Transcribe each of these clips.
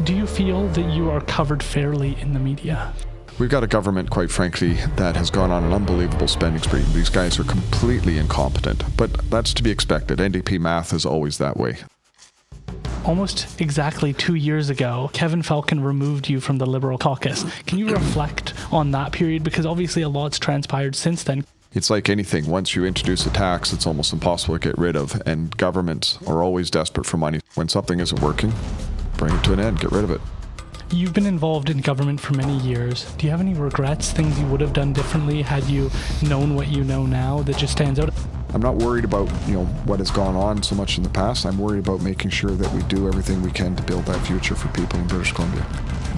Do you feel that you are covered fairly in the media? We've got a government, quite frankly, that has gone on an unbelievable spending spree. These guys are completely incompetent, but that's to be expected. NDP math is always that way. Almost exactly 2 years ago, Kevin Falcon removed you from the Liberal caucus. Can you reflect on that period? Because obviously a lot's transpired since then. It's like anything. Once you introduce a tax, it's almost impossible to get rid of, and governments are always desperate for money. When something isn't working, bring it to an end, get rid of it. You've been involved in government for many years. Do you have any regrets, things you would have done differently had you known what you know now that just stands out? I'm not worried about, what has gone on so much in the past. I'm worried about making sure that we do everything we can to build that future for people in British Columbia.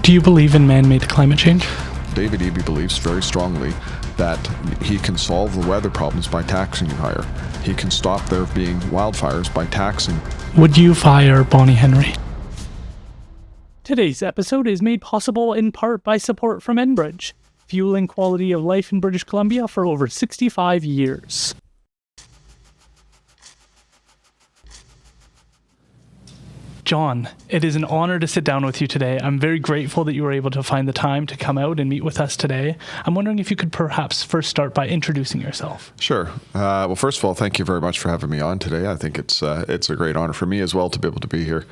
Do you believe in man-made climate change? David Eby believes very strongly that he can solve the weather problems by taxing you higher. He can stop there being wildfires by taxing. Would you fire Bonnie Henry? Today's episode is made possible in part by support from Enbridge, fueling quality of life in British Columbia for over 65 years. John, it is an honor to sit down with you today. I'm very grateful that you were able to find the time to come out and meet with us today. I'm wondering if you could perhaps first start by introducing yourself. Sure. Well, first of all, thank you very much for having me on today. I think it's a great honor for me as well to be able to be here.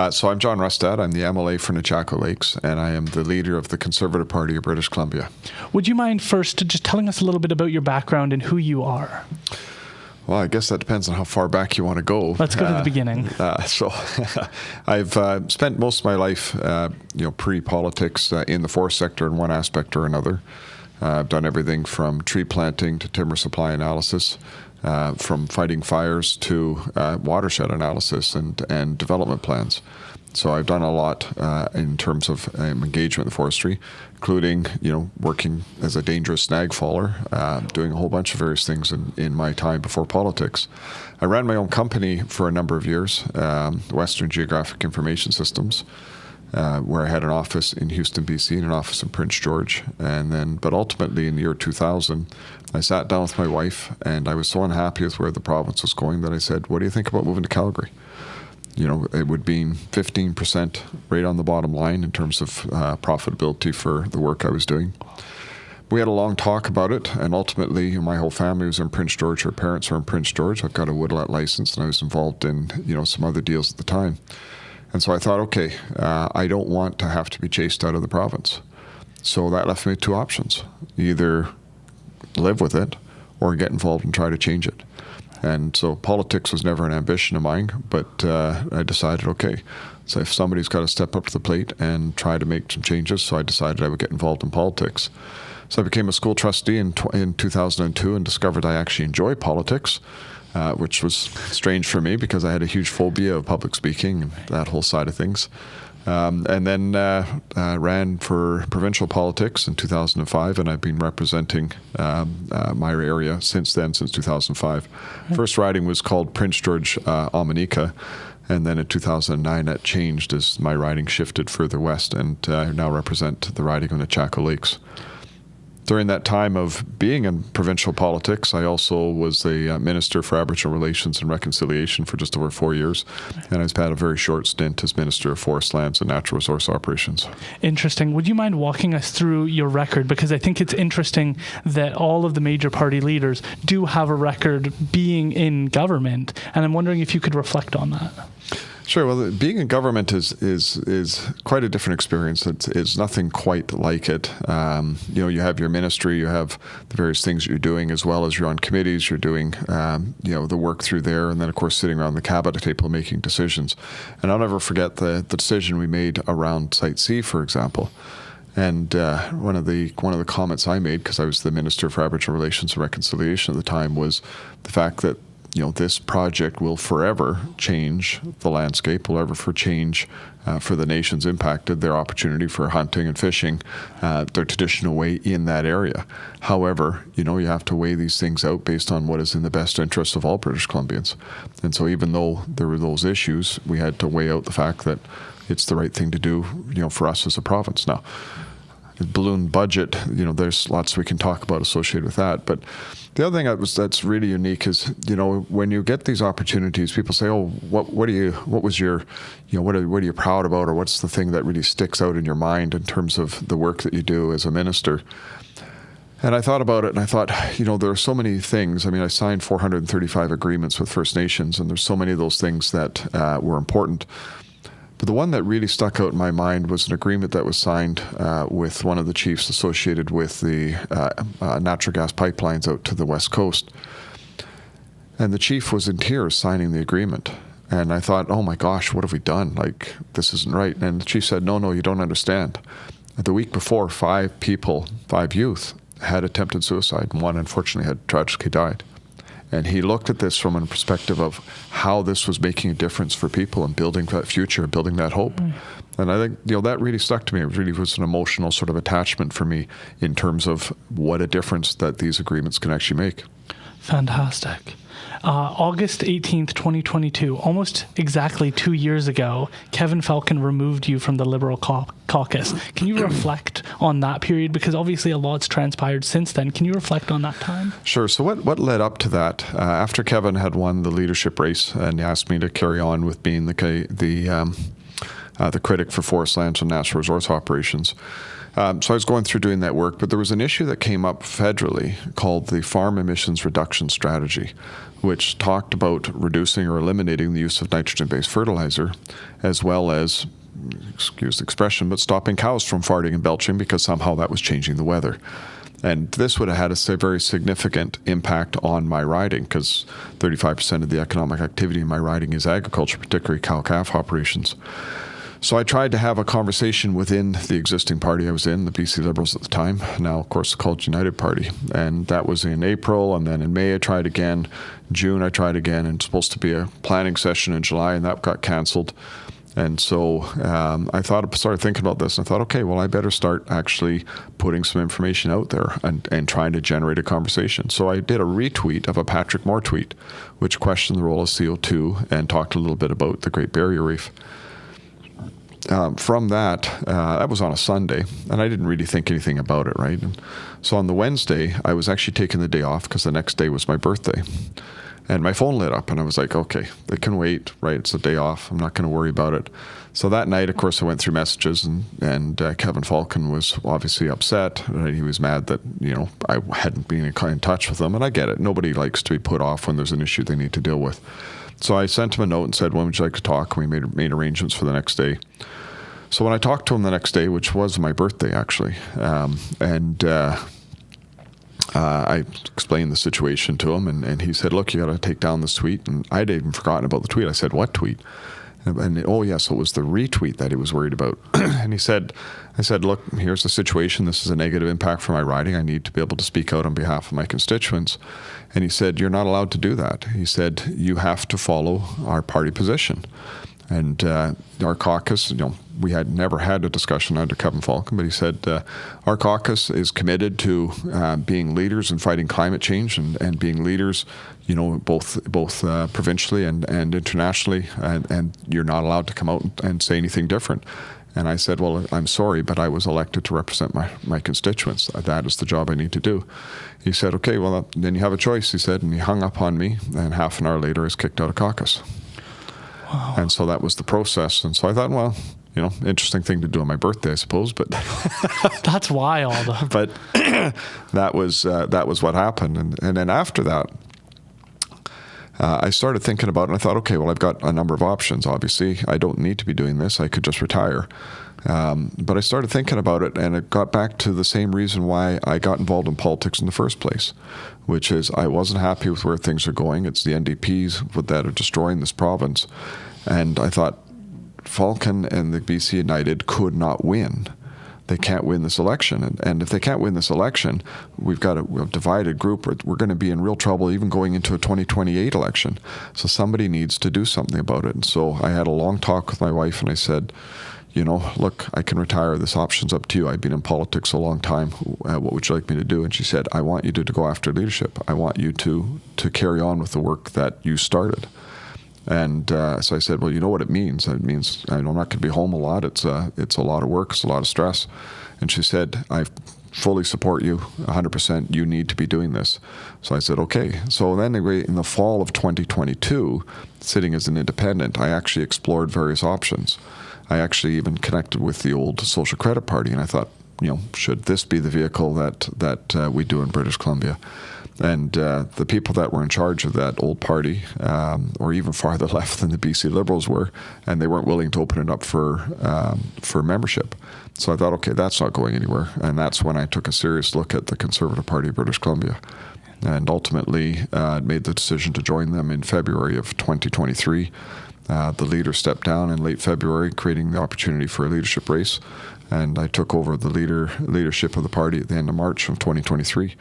So I'm John Rustad. I'm the MLA for Nechako Lakes, and I am the leader of the Conservative Party of British Columbia. Would you mind first just telling us a little bit about your background and who you are? Well, I guess that depends on how far back you want to go. Let's go to the beginning. So I've spent most of my life, pre-politics in the forest sector in one aspect or another. I've done everything from tree planting to timber supply analysis, from fighting fires to watershed analysis and development plans. So I've done a lot in terms of engagement in forestry, including, working as a dangerous snag faller, doing a whole bunch of various things in my time before politics. I ran my own company for a number of years, Western Geographic Information Systems, where I had an office in Houston, BC, and an office in Prince George. But ultimately in the year 2000, I sat down with my wife, and I was so unhappy with where the province was going that I said, "What do you think about moving to Calgary?" It would mean 15% right on the bottom line in terms of profitability for the work I was doing. We had a long talk about it, and ultimately my whole family was in Prince George. Her parents were in Prince George. I've got a woodlot license, and I was involved in some other deals at the time. And so I thought, okay, I don't want to have to be chased out of the province. So that left me with two options: either live with it or get involved and try to change it. And so politics was never an ambition of mine, but I decided, okay, so if somebody's got to step up to the plate and try to make some changes, so I decided I would get involved in politics. So I became a school trustee in 2002 and discovered I actually enjoy politics, which was strange for me because I had a huge phobia of public speaking and that whole side of things. And then ran for provincial politics in 2005, and I've been representing my area since then, since 2005. First riding was called Prince George Omineeka, and then in 2009 that changed as my riding shifted further west, and I now represent the riding of Nechako Lakes. During that time of being in provincial politics, I also was the Minister for Aboriginal Relations and Reconciliation for just over 4 years, and I've had a very short stint as Minister of Forest Lands and Natural Resource Operations. Interesting. Would you mind walking us through your record? Because I think it's interesting that all of the major party leaders do have a record being in government, and I'm wondering if you could reflect on that. Sure. Well, being in government is quite a different experience. It's nothing quite like it. You have your ministry, you have the various things you're doing, as well as you're on committees. You're doing, the work through there, and then of course sitting around the cabinet table making decisions. And I'll never forget the decision we made around Site C, for example. And one of the comments I made, because I was the Minister for Aboriginal Relations and Reconciliation at the time, was the fact that this project will forever change the landscape, will ever change for the nations impacted, their opportunity for hunting and fishing, their traditional way in that area. However, you have to weigh these things out based on what is in the best interest of all British Columbians. And so even though there were those issues, we had to weigh out the fact that it's the right thing to do, for us as a province. Now, balloon budget. There's lots we can talk about associated with that. But the other thing that's really unique is, when you get these opportunities, people say, "Oh, what are you proud about, or what's the thing that really sticks out in your mind in terms of the work that you do as a minister?" And I thought about it, and I thought, there are so many things. I mean, I signed 435 agreements with First Nations, and there's so many of those things that were important. But the one that really stuck out in my mind was an agreement that was signed with one of the chiefs associated with the natural gas pipelines out to the West Coast. And the chief was in tears signing the agreement. And I thought, oh my gosh, what have we done? Like, this isn't right. And the chief said, no, you don't understand. The week before, 5 youth, had attempted suicide, and one unfortunately had tragically died. And he looked at this from a perspective of how this was making a difference for people and building that future, building that hope. And I think, that really stuck to me. It really was an emotional sort of attachment for me in terms of what a difference that these agreements can actually make. Fantastic. August 18th, 2022, almost exactly 2 years ago, Kevin Falcon removed you from the Liberal caucus. Can you reflect on that period? Because obviously a lot's transpired since then. Can you reflect on that time? Sure. So what led up to that? After Kevin had won the leadership race and he asked me to carry on with being the critic for forest lands and natural resource operations. So I was going through doing that work, but there was an issue that came up federally called the Farm Emissions Reduction Strategy, which talked about reducing or eliminating the use of nitrogen-based fertilizer, as well as, excuse the expression, but stopping cows from farting and belching because somehow that was changing the weather. And this would have had a very significant impact on my riding, because 35% of the economic activity in my riding is agriculture, particularly cow-calf operations. So I tried to have a conversation within the existing party I was in, the BC Liberals at the time, now of course called United Party. And that was in April, and then in May I tried again, June I tried again, and it's supposed to be a planning session in July, and that got cancelled. And so I started thinking about this, and I thought, okay, well, I better start actually putting some information out there and trying to generate a conversation. So I did a retweet of a Patrick Moore tweet, which questioned the role of CO2 and talked a little bit about the Great Barrier Reef. From that was on a Sunday, and I didn't really think anything about it, right? And so on the Wednesday, I was actually taking the day off because the next day was my birthday. And my phone lit up, and I was like, okay, it can wait, right? It's a day off. I'm not going to worry about it. So that night, of course, I went through messages, and Kevin Falcon was obviously upset. He was mad that, I hadn't been in touch with him, and I get it. Nobody likes to be put off when there's an issue they need to deal with. So I sent him a note and said, when would you like to talk? And we made arrangements for the next day. So when I talked to him the next day, which was my birthday actually, I explained the situation to him, and he said, look, you got to take down this tweet. And I'd even forgotten about the tweet. I said, what tweet? And oh, yes, it was the retweet that he was worried about. And I said, look, here's the situation. This is a negative impact for my riding. I need to be able to speak out on behalf of my constituents. And he said, you're not allowed to do that. He said, you have to follow our party position. And our caucus, we had never had a discussion under Kevin Falcon, but he said our caucus is committed to being leaders in fighting climate change and being leaders, both provincially and internationally, and you're not allowed to come out and say anything different. And I said, well, I'm sorry, but I was elected to represent my constituents. That is the job I need to do. He said, okay, well, then you have a choice, he said, and he hung up on me, and half an hour later I was kicked out of caucus. Wow. And so that was the process. And so I thought, well, interesting thing to do on my birthday, I suppose, but that's wild. But that was what happened. And then after that, I started thinking about it, and I thought, okay, well, I've got a number of options. Obviously, I don't need to be doing this. I could just retire. But I started thinking about it, and it got back to the same reason why I got involved in politics in the first place, which is I wasn't happy with where things are going. It's the NDPs that are destroying this province. And I thought Falcon and the BC United could not win. They can't win this election. And if they can't win this election, we've got a divided group. We're going to be in real trouble even going into a 2028 election. So somebody needs to do something about it. And so I had a long talk with my wife, and I said, look, I can retire. This option's up to you. I've been in politics a long time. What would you like me to do? And she said, I want you to go after leadership. I want you to carry on with the work that you started. And so I said, well, you know what it means? It means I'm not going to be home a lot. It's a lot of work. It's a lot of stress. And she said, I fully support you 100%. You need to be doing this. So I said, okay. So then in the fall of 2022, sitting as an independent, I actually explored various options. I actually even connected with the old Social Credit Party, and I thought, should this be the vehicle that we do in British Columbia? And the people that were in charge of that old party, or even farther left than the BC Liberals were, and they weren't willing to open it up for membership. So I thought, okay, that's not going anywhere. And that's when I took a serious look at the Conservative Party of British Columbia, and ultimately made the decision to join them in February of 2023. The leader stepped down in late February, creating the opportunity for a leadership race, and I took over the leadership of the party at the end of March of 2023.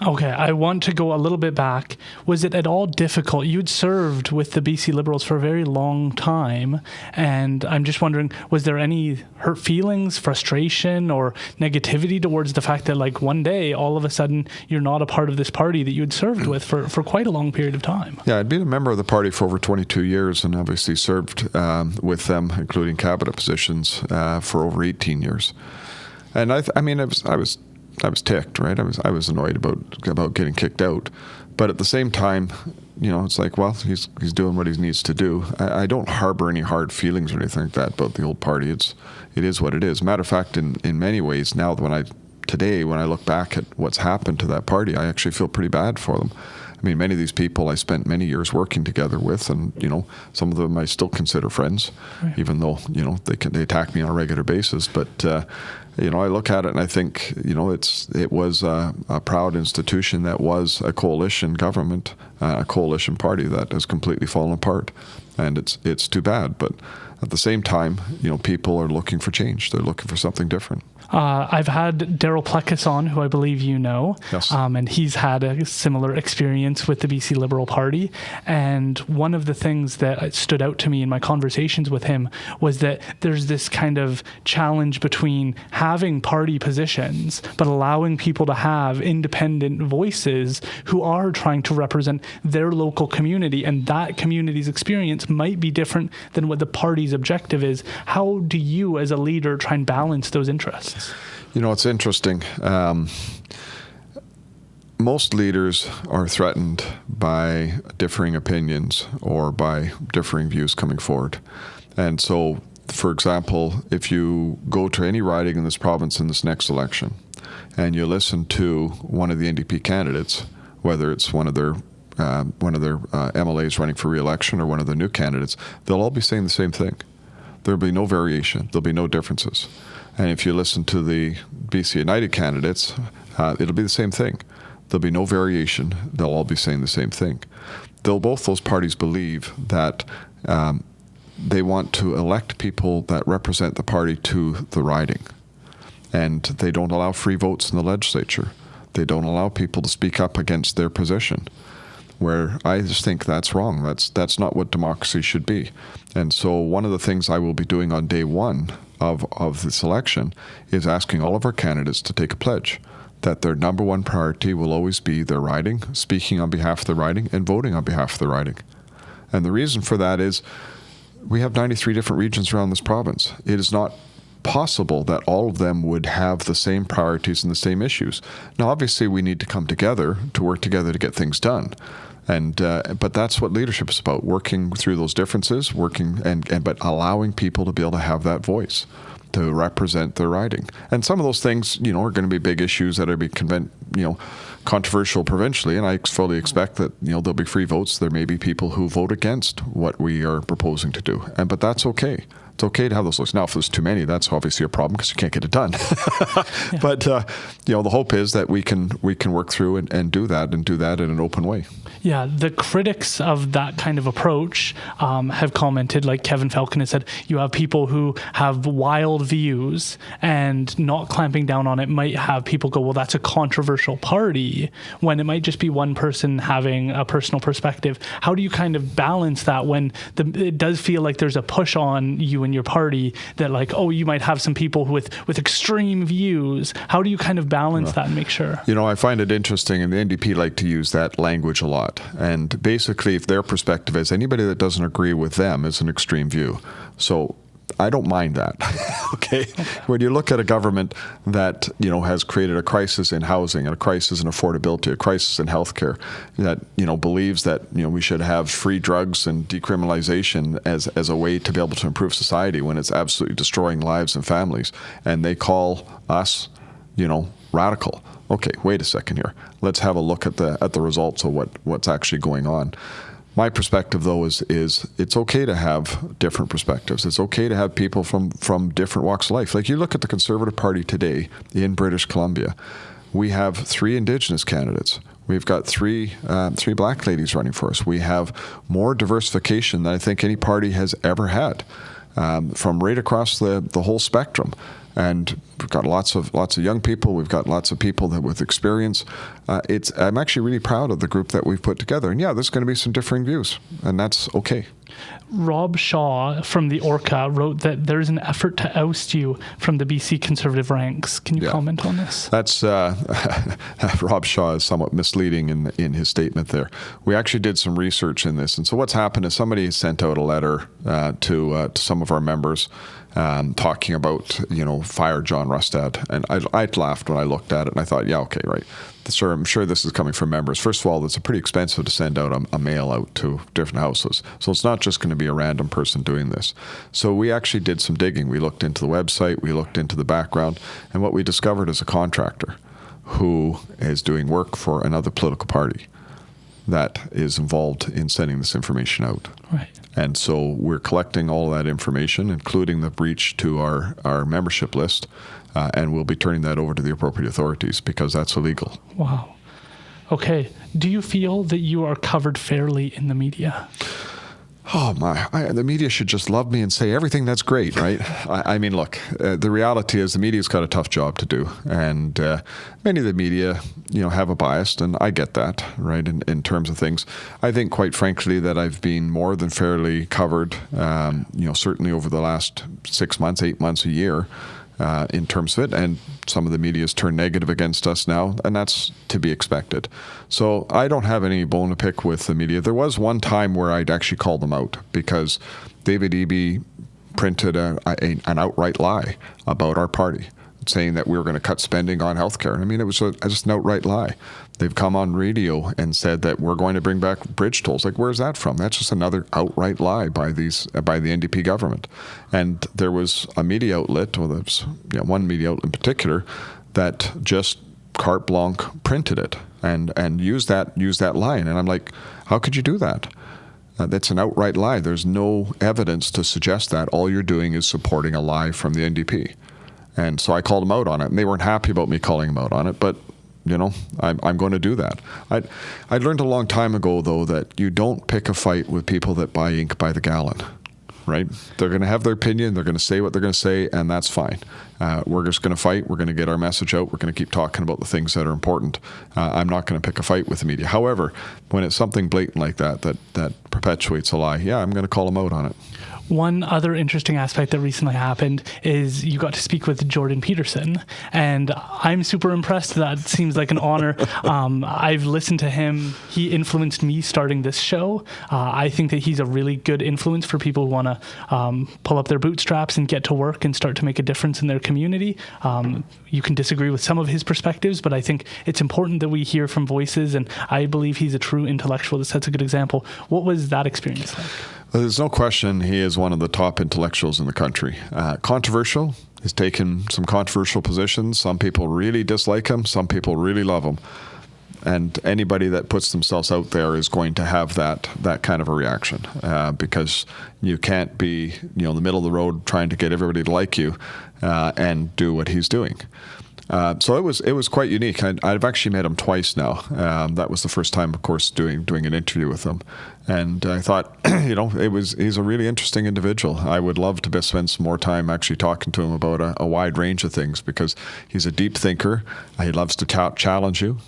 Okay, I want to go a little bit back. Was it at all difficult? You'd served with the BC Liberals for a very long time, and I'm just wondering, was there any hurt feelings, frustration, or negativity towards the fact that, like, one day, all of a sudden, you're not a part of this party that you'd served with for quite a long period of time? Yeah, I'd been a member of the party for over 22 years, and obviously served with them, including cabinet positions, for over 18 years. And I was ticked, right? I was annoyed about getting kicked out, but at the same time, it's like, well, he's doing what he needs to do. I don't harbor any hard feelings or anything like that about the old party. It is what it is. Matter of fact, in many ways, now when I look back at what's happened to that party, I actually feel pretty bad for them. I mean, many of these people I spent many years working together with, and some of them I still consider friends, right, even though they attack me on a regular basis. But I look at it and I think it was a proud institution that was a coalition government, a coalition party that has completely fallen apart, and it's too bad. But at the same time, people are looking for change. They're looking for something different. I've had Daryl Plecas on, who I believe you know, yes, and he's had a similar experience with the BC Liberal Party. And one of the things that stood out to me in my conversations with him was that there's this kind of challenge between having party positions, but allowing people to have independent voices who are trying to represent their local community, and that community's experience might be different than what the party's objective is. How do you, as a leader, try and balance those interests? It's interesting. Most leaders are threatened by differing opinions or by differing views coming forward. And so, for example, if you go to any riding in this province in this next election and you listen to one of the NDP candidates, whether it's one of their MLAs running for re-election or one of the new candidates, they'll all be saying the same thing. There'll be no variation. There'll be no differences. And if you listen to the BC United candidates, it'll be the same thing. There'll be no variation. They'll all be saying the same thing. Both those parties believe that they want to elect people that represent the party to the riding. And they don't allow free votes in the legislature. They don't allow people to speak up against their position, where I just think that's wrong. That's not what democracy should be. And so one of the things I will be doing on day one of this election is asking all of our candidates to take a pledge that their number one priority will always be their riding, speaking on behalf of the riding, and voting on behalf of the riding. And the reason for that is we have 93 different regions around this province. It is not possible that all of them would have the same priorities and the same issues. Now, obviously, we need to come together to work together to get things done. But that's what leadership is about: working through those differences, but allowing people to be able to have that voice to represent their riding. And some of those things, are going to be big issues that are controversial provincially, and I fully expect that there'll be free votes. There may be people who vote against what we are proposing to do, but that's okay. It's okay to have those votes. Now, if there's too many, that's obviously a problem because you can't get it done. Yeah. But the hope is that we can work through and do that in an open way. Yeah, the critics of that kind of approach have commented, like Kevin Falcon has said, you have people who have wild views, and not clamping down on it might have people go, well, that's a controversial party, when it might just be one person having a personal perspective. How do you kind of balance that when it does feel like there's a push on you you in your party that like, oh, you might have some people with extreme views. How do you kind of balance that and make sure? I find it interesting, and the NDP like to use that language a lot. And basically, if their perspective is anybody that doesn't agree with them is an extreme view. So I don't mind that. Okay? When you look at a government that, has created a crisis in housing and a crisis in affordability, a crisis in healthcare, that, believes that, we should have free drugs and decriminalization as a way to be able to improve society when it's absolutely destroying lives and families, and they call us, radical. Okay, wait a second here. Let's have a look at the results of what's actually going on. My perspective, though, is it's okay to have different perspectives. It's okay to have people from different walks of life. Like you look at the Conservative Party today in British Columbia, we have 3 Indigenous candidates. We've got three Black ladies running for us. We have more diversification than I think any party has ever had, from right across the whole spectrum. And we've got lots of young people. We've got lots of people with experience. I'm actually really proud of the group that we've put together. And yeah, there's going to be some differing views, and that's okay. Rob Shaw from the Orca wrote that there's an effort to oust you from the BC Conservative ranks. Can you comment on this? That's Rob Shaw is somewhat misleading in his statement there. We actually did some research in this, and so what's happened is somebody sent out a letter to some of our members talking about, fire John Rustad. And I laughed when I looked at it, and I thought, yeah, okay, right. Sir, I'm sure this is coming from members. First of all, it's pretty expensive to send out a mail out to different houses. So it's not just going to be a random person doing this. So we actually did some digging. We looked into the website, we looked into the background, and what we discovered is a contractor who is doing work for another political party that is involved in sending this information out. Right. And so we're collecting all of that information, including the breach to our membership list, and we'll be turning that over to the appropriate authorities because that's illegal. Wow. Okay. Do you feel that you are covered fairly in the media? Oh my, the media should just love me and say everything that's great, right? I mean, look, the reality is the media's got a tough job to do. And many of the media, have a bias, and I get that, right, in terms of things. I think, quite frankly, that I've been more than fairly covered, certainly over the last 6 months, 8 months, a year, in terms of it, and some of the media has turned negative against us now, and that's to be expected. So I don't have any bone to pick with the media. There was one time where I'd actually called them out because David Eby printed an outright lie about our party, saying that we were going to cut spending on healthcare. I mean, it was just an outright lie. They've come on radio and said that we're going to bring back bridge tolls. Like, where's that from? That's just another outright lie by the NDP government. And there was a media outlet, or there was one media outlet in particular, that just carte blanche printed it and used that line. And I'm like, how could you do that? That's an outright lie. There's no evidence to suggest that. All you're doing is supporting a lie from the NDP. And so I called them out on it, and they weren't happy about me calling them out on it, but I'm going to do that. I learned a long time ago, though, that you don't pick a fight with people that buy ink by the gallon, right? They're going to have their opinion. They're going to say what they're going to say, and that's fine. We're just going to fight. We're going to get our message out. We're going to keep talking about the things that are important. I'm not going to pick a fight with the media. However, when it's something blatant like that perpetuates a lie, yeah, I'm going to call them out on it. One other interesting aspect that recently happened is you got to speak with Jordan Peterson, and I'm super impressed. That seems like an honor. I've listened to him. He influenced me starting this show. I think that he's a really good influence for people who want to pull up their bootstraps and get to work and start to make a difference in their community. You can disagree with some of his perspectives, but I think it's important that we hear from voices, and I believe he's a true intellectual that sets a good example. What was that experience like? Well, there's no question he is one of the top intellectuals in the country. Controversial. He's taken some controversial positions. Some people really dislike him. Some people really love him. And anybody that puts themselves out there is going to have that kind of a reaction because you can't be in the middle of the road trying to get everybody to like you and do what he's doing. So it was quite unique. I've actually met him twice now. That was the first time, of course, doing an interview with him. And I thought, he's a really interesting individual. I would love to spend some more time actually talking to him about a wide range of things, because he's a deep thinker. He loves to challenge you.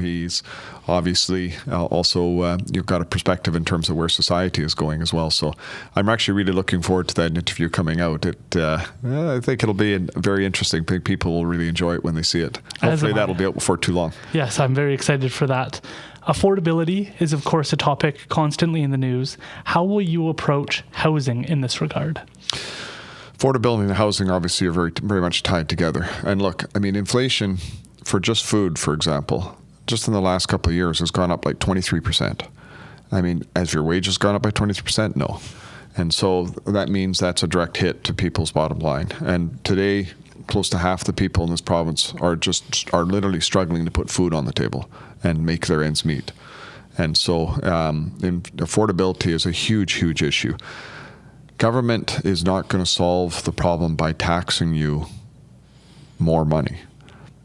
He's obviously also you've got a perspective in terms of where society is going as well. So I'm actually really looking forward to that interview coming out. I think it'll be very interesting. I think people will really enjoy it when they see it. Hopefully that'll be out before too long. Yes, I'm very excited for that. Affordability is, of course, a topic constantly in the news. How will you approach housing in this regard? Affordability and housing obviously are very, very much tied together. And look, I mean, inflation for just food, for example, just in the last couple of years has gone up like 23%. I mean, has your wages gone up by 23%? No. And so that means that's a direct hit to people's bottom line. And today, close to half the people in this province are literally struggling to put food on the table and make their ends meet. And so affordability is a huge, huge issue. Government is not going to solve the problem by taxing you more money.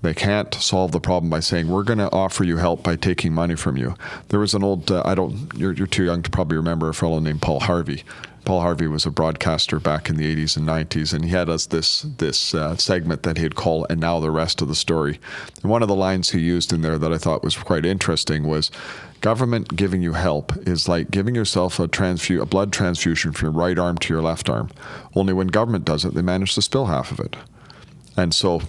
They can't solve the problem by saying, we're going to offer you help by taking money from you. There was an old, you're too young to probably remember a fellow named Paul Harvey. Paul Harvey was a broadcaster back in the 80s and 90s, and he had this segment that he'd call "And Now the Rest of the Story." And one of the lines he used in there that I thought was quite interesting was, government giving you help is like giving yourself a blood transfusion from your right arm to your left arm. Only when government does it, they manage to spill half of it. And so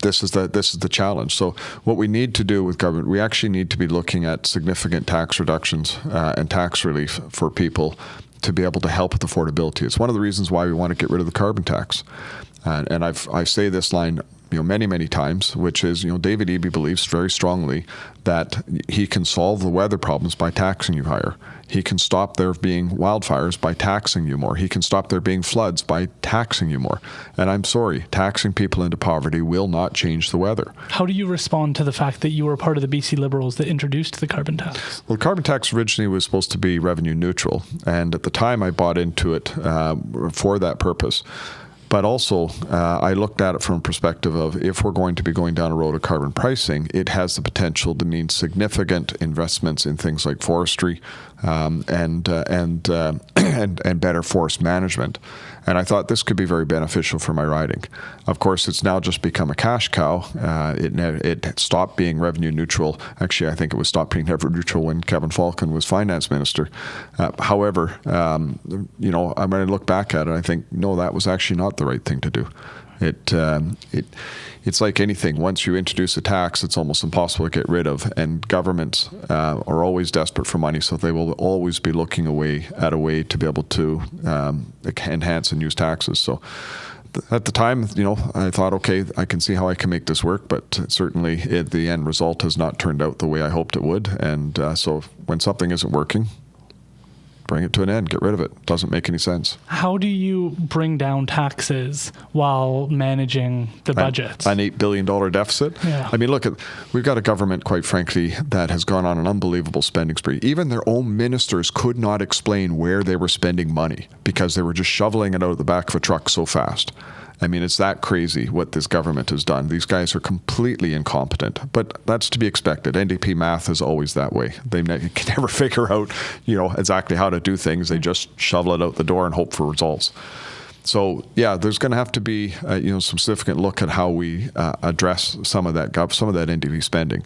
this is the challenge. So what we need to do with government, we actually need to be looking at significant tax reductions and tax relief for people to be able to help with affordability. It's one of the reasons why we want to get rid of the carbon tax. And I say this line many, many times, which is, David Eby believes very strongly that he can solve the weather problems by taxing you higher. He can stop there being wildfires by taxing you more. He can stop there being floods by taxing you more. And I'm sorry, taxing people into poverty will not change the weather. How do you respond to the fact that you were part of the BC Liberals that introduced the carbon tax? Well, the carbon tax originally was supposed to be revenue neutral. And at the time I bought into it for that purpose. But also, I looked at it from a perspective of, if we're going to be going down a road of carbon pricing, it has the potential to mean significant investments in things like forestry and better forest management. And I thought this could be very beneficial for my riding. Of course, it's now just become a cash cow. It stopped being revenue neutral. Actually, I think it was stopped being revenue neutral when Kevin Falcon was finance minister. However, I'm going to look back at it, I think, no, that was actually not the right thing to do. It's like anything. Once you introduce a tax, it's almost impossible to get rid of. And governments are always desperate for money, so they will always be looking at a way to be able to enhance and use taxes. So at the time, I thought, okay, I can see how I can make this work, but certainly the end result has not turned out the way I hoped it would. And so when something isn't working, bring it to an end, get rid of it. It doesn't make any sense. How do you bring down taxes while managing the budget? An $8 billion deficit? Yeah. I mean, we've got a government, quite frankly, that has gone on an unbelievable spending spree. Even their own ministers could not explain where they were spending money because they were just shoveling it out of the back of a truck so fast. I mean, it's that crazy what this government has done. These guys are completely incompetent, but that's to be expected. NDP math is always that way. They can never figure out, exactly how to do things. They just shovel it out the door and hope for results. So, yeah, there's going to have to be, some significant look at how we address some of that NDP spending.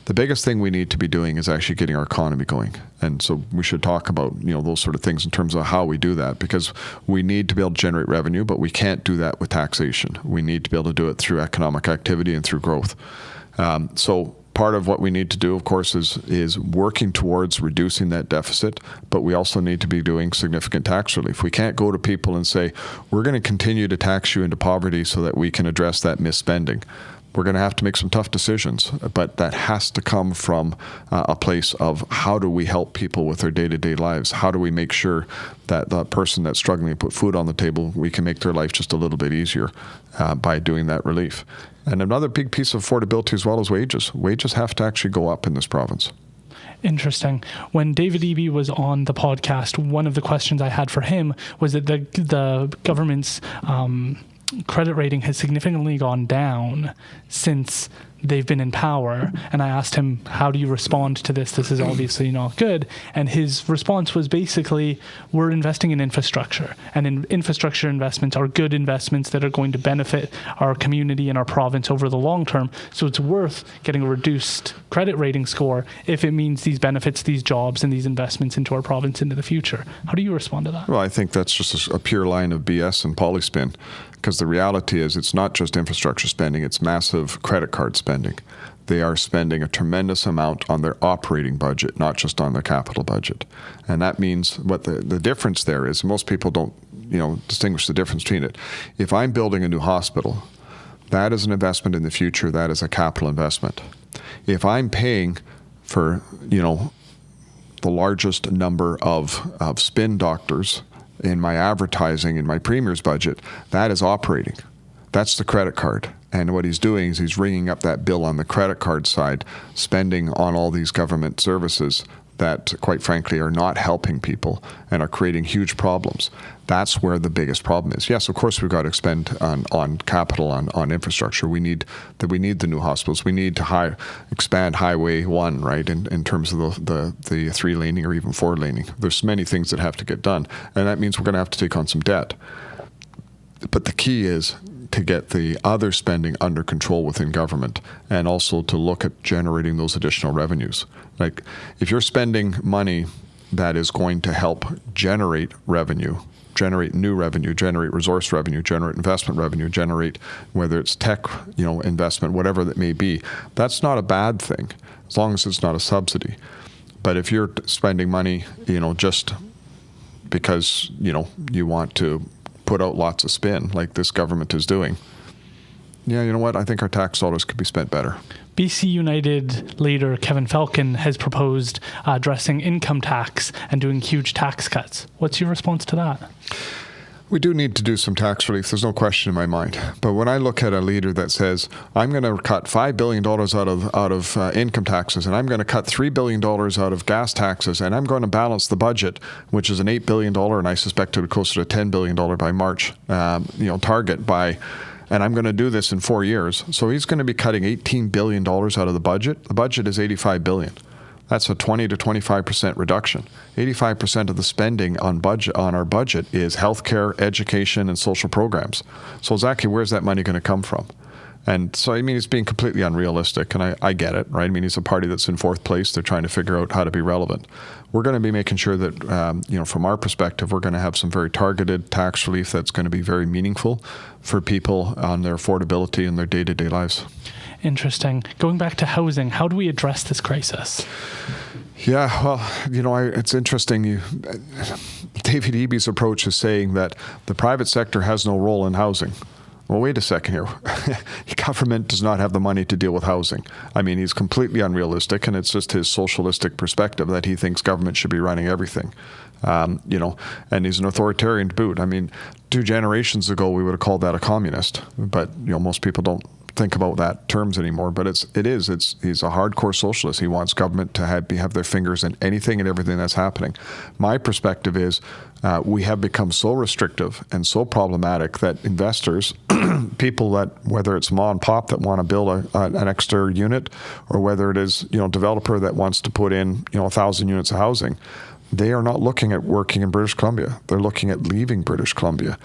The biggest thing we need to be doing is actually getting our economy going. And so we should talk about, those sort of things in terms of how we do that, because we need to be able to generate revenue, but we can't do that with taxation. We need to be able to do it through economic activity and through growth. So part of what we need to do, of course, is working towards reducing that deficit, but we also need to be doing significant tax relief. We can't go to people and say, we're going to continue to tax you into poverty so that we can address that misspending. We're going to have to make some tough decisions, but that has to come from a place of how do we help people with their day-to-day lives? How do we make sure that the person that's struggling to put food on the table, we can make their life just a little bit easier by doing that relief? And another big piece of affordability as well is wages. Wages have to actually go up in this province. Interesting. When David Eby was on the podcast, one of the questions I had for him was that the government's credit rating has significantly gone down since they've been in power. And I asked him, how do you respond to this? This is obviously not good. And his response was basically, we're investing in infrastructure. And infrastructure investments are good investments that are going to benefit our community and our province over the long term. So it's worth getting a reduced credit rating score if it means these benefits, these jobs, and these investments into our province into the future. How do you respond to that? Well, I think that's just a pure line of BS and polyspin. Because the reality is it's not just infrastructure spending, it's massive credit card spending. They are spending a tremendous amount on their operating budget, not just on their capital budget. And that means what the difference there is, most people don't distinguish the difference between it. If I'm building a new hospital, that is an investment in the future, that is a capital investment. If I'm paying for, the largest number of spin doctors in my advertising, in my premier's budget, that is operating. That's the credit card. And what he's doing is he's ringing up that bill on the credit card side, spending on all these government services that, quite frankly, are not helping people and are creating huge problems. That's where the biggest problem is. Yes, of course, we've got to expend on capital, on infrastructure. We need the new hospitals. We need to expand Highway 1, right, in terms of the 3-laning or even 4-laning. There's many things that have to get done, and that means we're going to have to take on some debt. But the key is to get the other spending under control within government, and also to look at generating those additional revenues. Like, if you're spending money that is going to help generate revenue, generate new revenue, generate resource revenue, generate investment revenue, generate whether it's tech, investment, whatever that may be, that's not a bad thing, as long as it's not a subsidy. But if you're spending money, just because, you want to put out lots of spin like this government is doing, yeah, you know what? I think our tax dollars could be spent better. BC United leader Kevin Falcon has proposed addressing income tax and doing huge tax cuts. What's your response to that? We do need to do some tax relief. There's no question in my mind. But when I look at a leader that says, I'm going to cut $5 billion out of income taxes, and I'm going to cut $3 billion out of gas taxes, and I'm going to balance the budget, which is an $8 billion, and I suspect it'll be closer to $10 billion by March, target by, and I'm going to do this in 4 years. So he's going to be cutting $18 billion out of the budget. The budget is $85 billion. That's a 20 to 25% reduction. 85% of the spending on our budget is healthcare, education, and social programs. So exactly where's that money going to come from? And so, it's being completely unrealistic, and I get it, right? He's a party that's in fourth place. They're trying to figure out how to be relevant. We're going to be making sure that, from our perspective, we're going to have some very targeted tax relief that's going to be very meaningful for people on their affordability and their day-to-day lives. Interesting. Going back to housing, how do we address this crisis? Yeah, well, it's interesting. David Eby's approach is saying that the private sector has no role in housing. Well, wait a second here. Government does not have the money to deal with housing. He's completely unrealistic, and it's just his socialistic perspective that he thinks government should be running everything. And he's an authoritarian to boot. 2 generations ago, we would have called that a communist, but most people don't think about that terms anymore, but he's a hardcore socialist. He wants government to have their fingers in anything and everything that's happening. My perspective is we have become so restrictive and so problematic that investors, people that, whether it's mom and pop that want to build an extra unit, or whether it is developer that wants to put in 1,000 units of housing, they are not looking at working in British Columbia. They're looking at leaving British Columbia.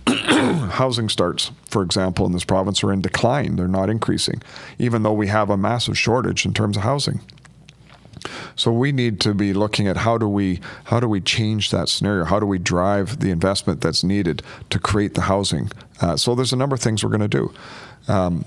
Housing starts, for example, in this province are in decline. They're not increasing, even though we have a massive shortage in terms of housing. So we need to be looking at how do we change that scenario? How do we drive the investment that's needed to create the housing? So there's a number of things we're going to do.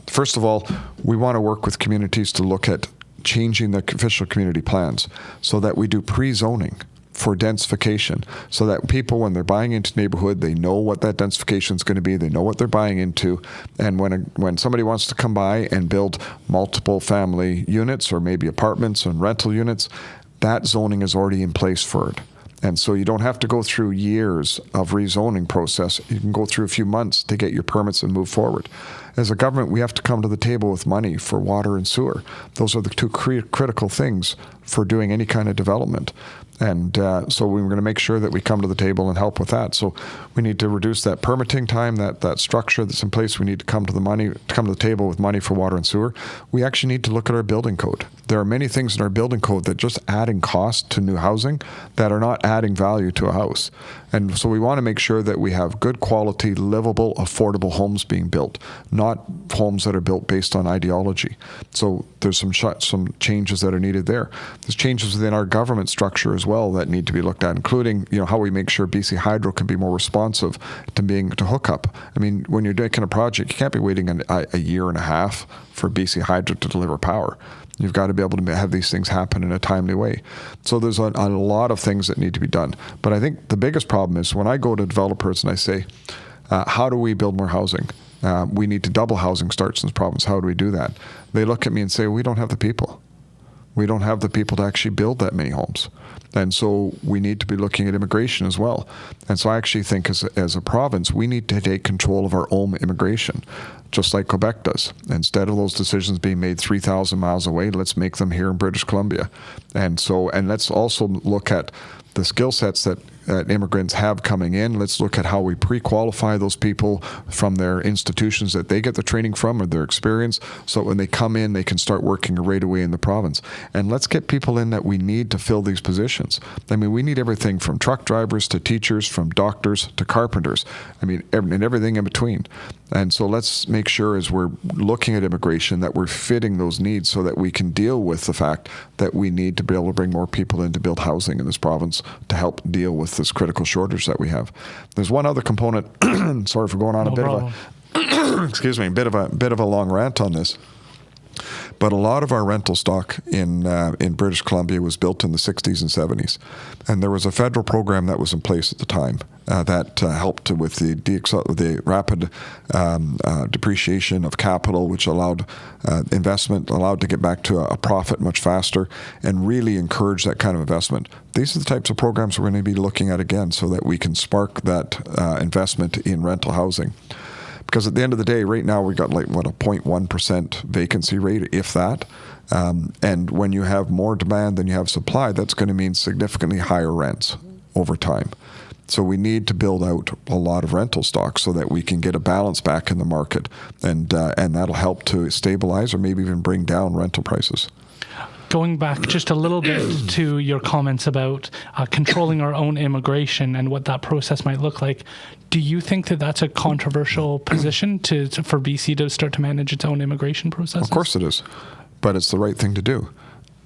First of all, we want to work with communities to look at changing the official community plans so that we do pre-zoning for densification, so that people, when they're buying into neighborhood, they know what that densification is going to be, they know what they're buying into, and when somebody wants to come by and build multiple family units or maybe apartments and rental units, that zoning is already in place for it. And so you don't have to go through years of rezoning process. You can go through a few months to get your permits and move forward. As a government, we have to come to the table with money for water and sewer. Those are the 2 critical things for doing any kind of development. And so we're going to make sure that we come to the table and help with that. So we need to reduce that permitting time, that structure that's in place. We need to come to the table with money for water and sewer. We actually need to look at our building code. There are many things in our building code that just adding cost to new housing that are not adding value to a house. And so we want to make sure that we have good quality, livable, affordable homes being built, not homes that are built based on ideology. So there's some changes that are needed there. There's changes within our government structure as well that need to be looked at, including how we make sure BC Hydro can be more responsive to hook up. I mean, when you're making a project, you can't be waiting a year and a half for BC Hydro to deliver power. You've got to be able to have these things happen in a timely way. So there's a lot of things that need to be done. But I think the biggest problem is when I go to developers and I say, how do we build more housing? We need to double housing starts in this province. How do we do that? They look at me and say, we don't have the people. We don't have the people to actually build that many homes. And so we need to be looking at immigration as well. And so I actually think as a province, we need to take control of our own immigration, just like Quebec does. Instead of those decisions being made 3,000 miles away, let's make them here in British Columbia. And let's also look at the skill sets that immigrants have coming in. Let's look at how we pre-qualify those people from their institutions that they get the training from or their experience, so when they come in, they can start working right away in the province. And let's get people in that we need to fill these positions. I mean, we need everything from truck drivers to teachers, from doctors to carpenters. I mean, and everything in between. And so let's make sure as we're looking at immigration that we're fitting those needs so that we can deal with the fact that we need to be able to bring more people in to build housing in this province to help deal with this critical shortage that we have. There's one other component. Sorry for going on excuse me, a bit of a long rant on this. But a lot of our rental stock in British Columbia was built in the 60s and 70s. And there was a federal program that was in place at the time that helped with the rapid depreciation of capital, which allowed investment, allowed to get back to a profit much faster, and really encourage that kind of investment. These are the types of programs we're going to be looking at again so that we can spark that investment in rental housing. Because at the end of the day, right now we've got a 0.1% vacancy rate, if that. And when you have more demand than you have supply, that's going to mean significantly higher rents over time. So we need to build out a lot of rental stock so that we can get a balance back in the market, and that'll help to stabilize or maybe even bring down rental prices. Going back just a little bit to your comments about controlling our own immigration and what that process might look like, do you think that that's a controversial position for BC to start to manage its own immigration processes? Of course it is, but it's the right thing to do.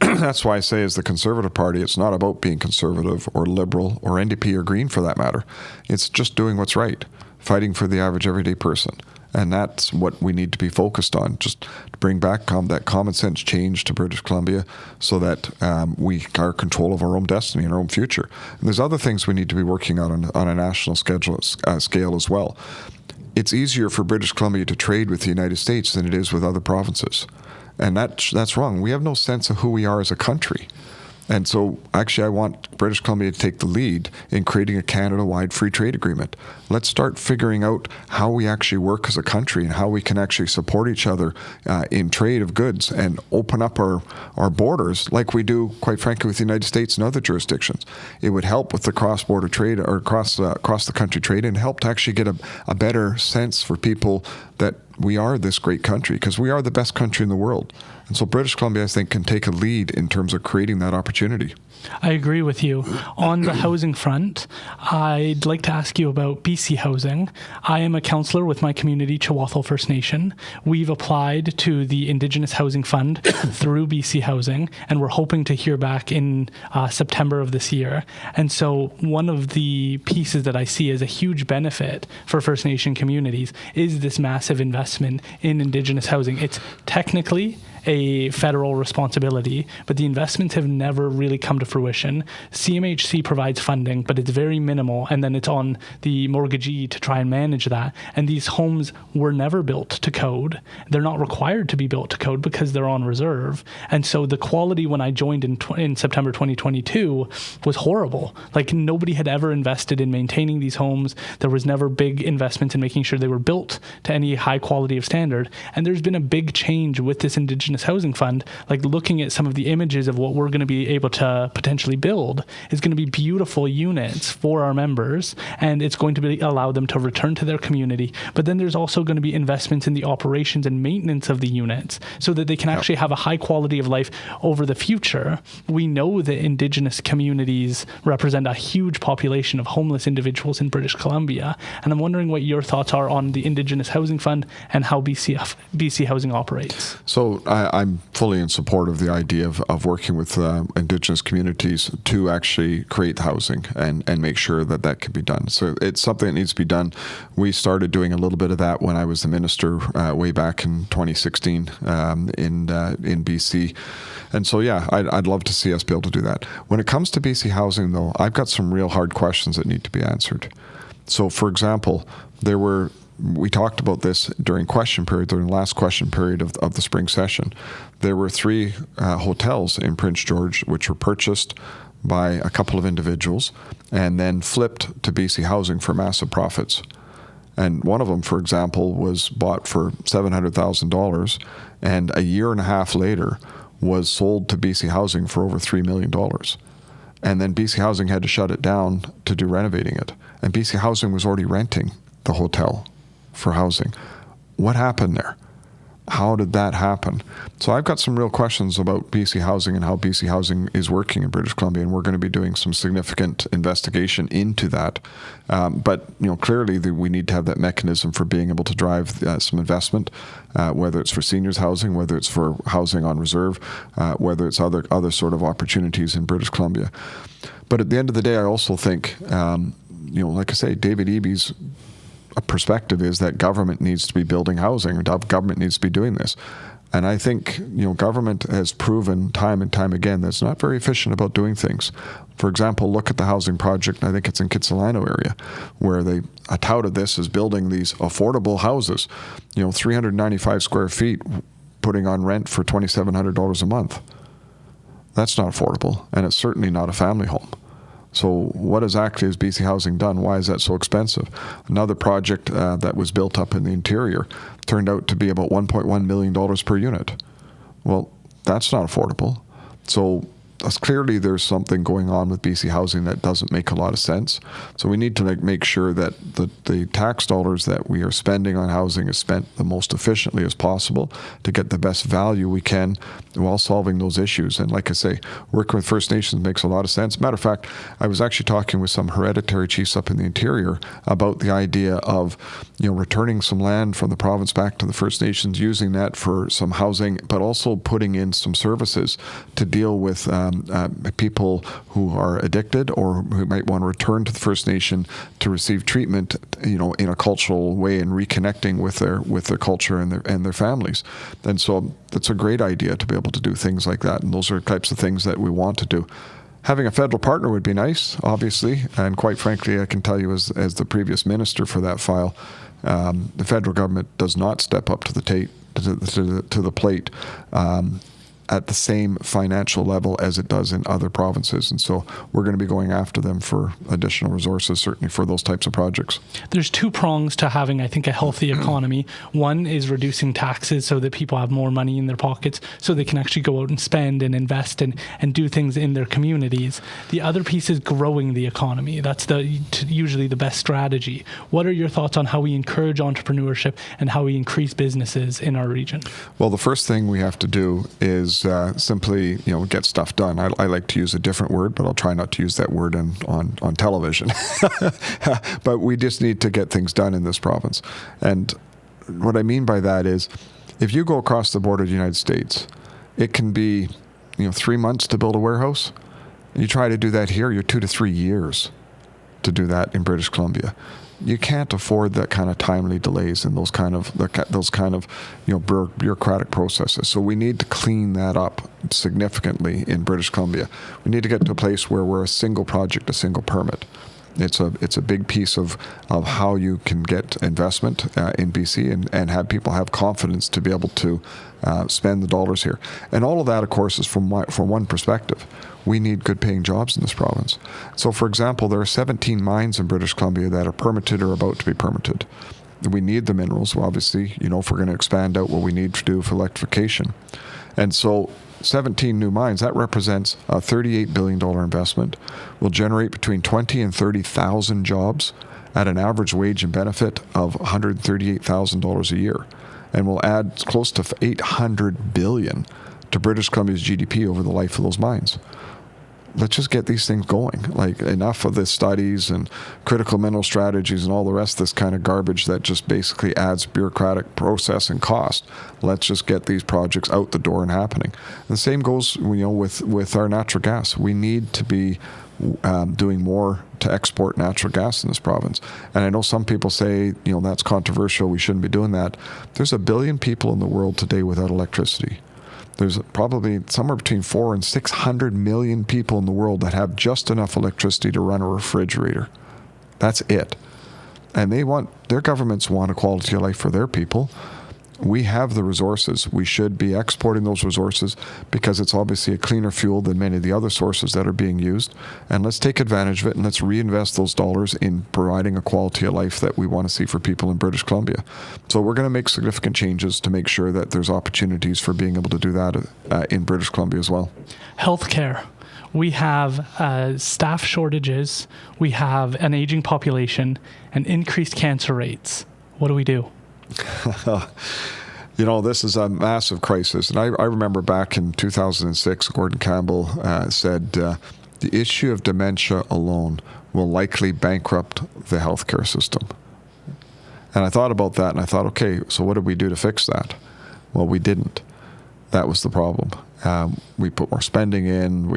That's why I say as the Conservative Party, it's not about being conservative or liberal or NDP or Green for that matter. It's just doing what's right, fighting for the average everyday person. And that's what we need to be focused on, just to bring back that common sense change to British Columbia so that we are control of our own destiny and our own future. And there's other things we need to be working on a national scale as well. It's easier for British Columbia to trade with the United States than it is with other provinces. And that's wrong. We have no sense of who we are as a country. And so actually I want British Columbia to take the lead in creating a Canada-wide free trade agreement. Let's start figuring out how we actually work as a country and how we can actually support each other in trade of goods and open up our borders like we do, quite frankly, with the United States and other jurisdictions. It would help with the cross-border trade or across the country trade and help to actually get a better sense for people that we are this great country because we are the best country in the world. And so British Columbia, I think, can take a lead in terms of creating that opportunity. I agree with you. On the housing front, I'd like to ask you about BC Housing. I am a councillor with my community, Chawathal First Nation. We've applied to the Indigenous Housing Fund through BC Housing, and we're hoping to hear back in September of this year. And so one of the pieces that I see as a huge benefit for First Nation communities is this massive investment in Indigenous housing. It's technically a federal responsibility, but the investments have never really come to fruition. CMHC provides funding, but it's very minimal, and then it's on the mortgagee to try and manage that. And these homes were never built to code. They're not required to be built to code because they're on reserve. And so the quality when I joined in September 2022 was horrible. Like nobody had ever invested in maintaining these homes. There was never big investment in making sure they were built to any high quality of standard. And there's been a big change with this Indigenous Indigenous Housing Fund, like looking at some of the images of what we're going to be able to potentially build is going to be beautiful units for our members, and it's going to allow them to return to their community. But then there's also going to be investments in the operations and maintenance of the units so that they can actually have a high quality of life over the future. We know that Indigenous communities represent a huge population of homeless individuals in British Columbia, and I'm wondering what your thoughts are on the Indigenous Housing Fund and how BC Housing operates. So I'm fully in support of the idea of working with Indigenous communities to actually create housing and make sure that that can be done. So it's something that needs to be done. We started doing a little bit of that when I was the minister way back in 2016 in BC. And so, yeah, I'd love to see us be able to do that. When it comes to BC Housing, though, I've got some real hard questions that need to be answered. So, for example, we talked about this during the last question period of the spring session. There were 3 hotels in Prince George which were purchased by a couple of individuals and then flipped to BC Housing for massive profits. And one of them, for example, was bought for $700,000 and a year and a half later was sold to BC Housing for over $3 million. And then BC Housing had to shut it down to do renovating it. And BC Housing was already renting the hotel for housing. What happened there? How did that happen? So I've got some real questions about BC Housing and how BC Housing is working in British Columbia, and we're going to be doing some significant investigation into that. But clearly we need to have that mechanism for being able to drive some investment, whether it's for seniors housing, whether it's for housing on reserve, whether it's other sort of opportunities in British Columbia. But at the end of the day, I also think, like I say, David Eby's perspective is that government needs to be building housing, or government needs to be doing this. And I think, government has proven time and time again that it's not very efficient about doing things. For example, look at the housing project, I think it's in Kitsilano area, where they touted this as building these affordable houses, 395 square feet, putting on rent for $2,700 a month. That's not affordable, and it's certainly not a family home. So what exactly has BC Housing done? Why is that so expensive? Another project that was built up in the interior turned out to be about $1.1 million per unit. Well, that's not affordable. So clearly there's something going on with BC Housing that doesn't make a lot of sense. So we need to make sure that the tax dollars that we are spending on housing is spent the most efficiently as possible to get the best value we can while solving those issues. And like I say, working with First Nations makes a lot of sense. Matter of fact, I was actually talking with some hereditary chiefs up in the interior about the idea of returning some land from the province back to the First Nations, using that for some housing, but also putting in some services to deal with people who are addicted or who might want to return to the First Nation to receive treatment, in a cultural way and reconnecting with their culture and their families. And so that's a great idea to be able to do things like that. And those are types of things that we want to do. Having a federal partner would be nice, obviously, and quite frankly, I can tell you as the previous minister for that file, the federal government does not step up to the plate at the same financial level as it does in other provinces. And so we're going to be going after them for additional resources, certainly for those types of projects. There's 2 prongs to having, I think, a healthy economy. One is reducing taxes so that people have more money in their pockets so they can actually go out and spend and invest and do things in their communities. The other piece is growing the economy. That's usually the best strategy. What are your thoughts on how we encourage entrepreneurship and how we increase businesses in our region? Well, the first thing we have to do is simply, get stuff done. I like to use a different word, but I'll try not to use that word on television. But we just need to get things done in this province. And what I mean by that is, if you go across the border of the United States, it can be, 3 months to build a warehouse. You try to do that here, you're 2 to 3 years to do that in British Columbia. You can't afford that kind of timely delays and those kind of bureaucratic processes. So we need to clean that up significantly in British Columbia. We need to get to a place where we're a single project, a single permit. It's a big piece of how you can get investment in BC and have people have confidence to be able to spend the dollars here. And all of that, of course, is from one perspective. We need good paying jobs in this province. So, for example, there are 17 mines in British Columbia that are permitted or about to be permitted. We need the minerals, obviously, if we're going to expand out what we need to do for electrification. And so 17 new mines, that represents a $38 billion investment, will generate between 20 and 30,000 jobs at an average wage and benefit of $138,000 a year, and will add close to $800 billion to British Columbia's GDP over the life of those mines. Let's just get these things going. Like, enough of the studies and critical mineral strategies and all the rest of this kind of garbage that just basically adds bureaucratic process and cost. Let's just get these projects out the door and happening. And the same goes, with our natural gas. We need to be doing more to export natural gas in this province. And I know some people say, that's controversial, we shouldn't be doing that. There's 1 billion people in the world today without electricity. There's probably somewhere between 400 and 600 million people in the world that have just enough electricity to run a refrigerator. That's it. And their governments want a quality of life for their people. We have the resources. We should be exporting those resources because it's obviously a cleaner fuel than many of the other sources that are being used. And let's take advantage of it, and let's reinvest those dollars in providing a quality of life that we want to see for people in British Columbia. So we're going to make significant changes to make sure that there's opportunities for being able to do that in British Columbia as well. Healthcare. We have staff shortages. We have an aging population and increased cancer rates. What do we do? This is a massive crisis. And I remember back in 2006, Gordon Campbell said, the issue of dementia alone will likely bankrupt the healthcare system. And I thought about that, and I thought, okay, so what did we do to fix that? Well, we didn't. That was the problem. We put more spending in.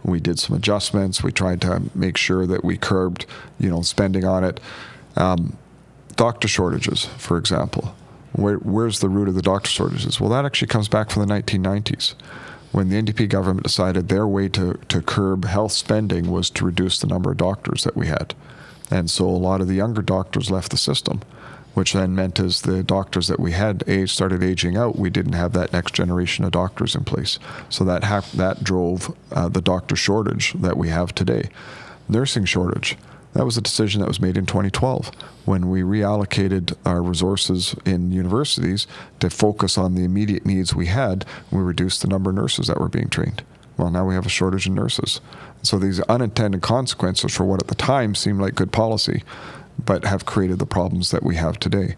We did some adjustments. We tried to make sure that we curbed, spending on it. Doctor shortages, for example. Where's the root of the doctor shortages? Well, that actually comes back from the 1990s, when the NDP government decided their way to curb health spending was to reduce the number of doctors that we had. And so a lot of the younger doctors left the system, which then meant as the doctors that we had started aging out, we didn't have that next generation of doctors in place. So that drove the doctor shortage that we have today. Nursing shortage. That was a decision that was made in 2012 when we reallocated our resources in universities to focus on the immediate needs we had. We reduced the number of nurses that were being trained. Well, now we have a shortage of nurses. So these unintended consequences for what at the time seemed like good policy, but have created the problems that we have today.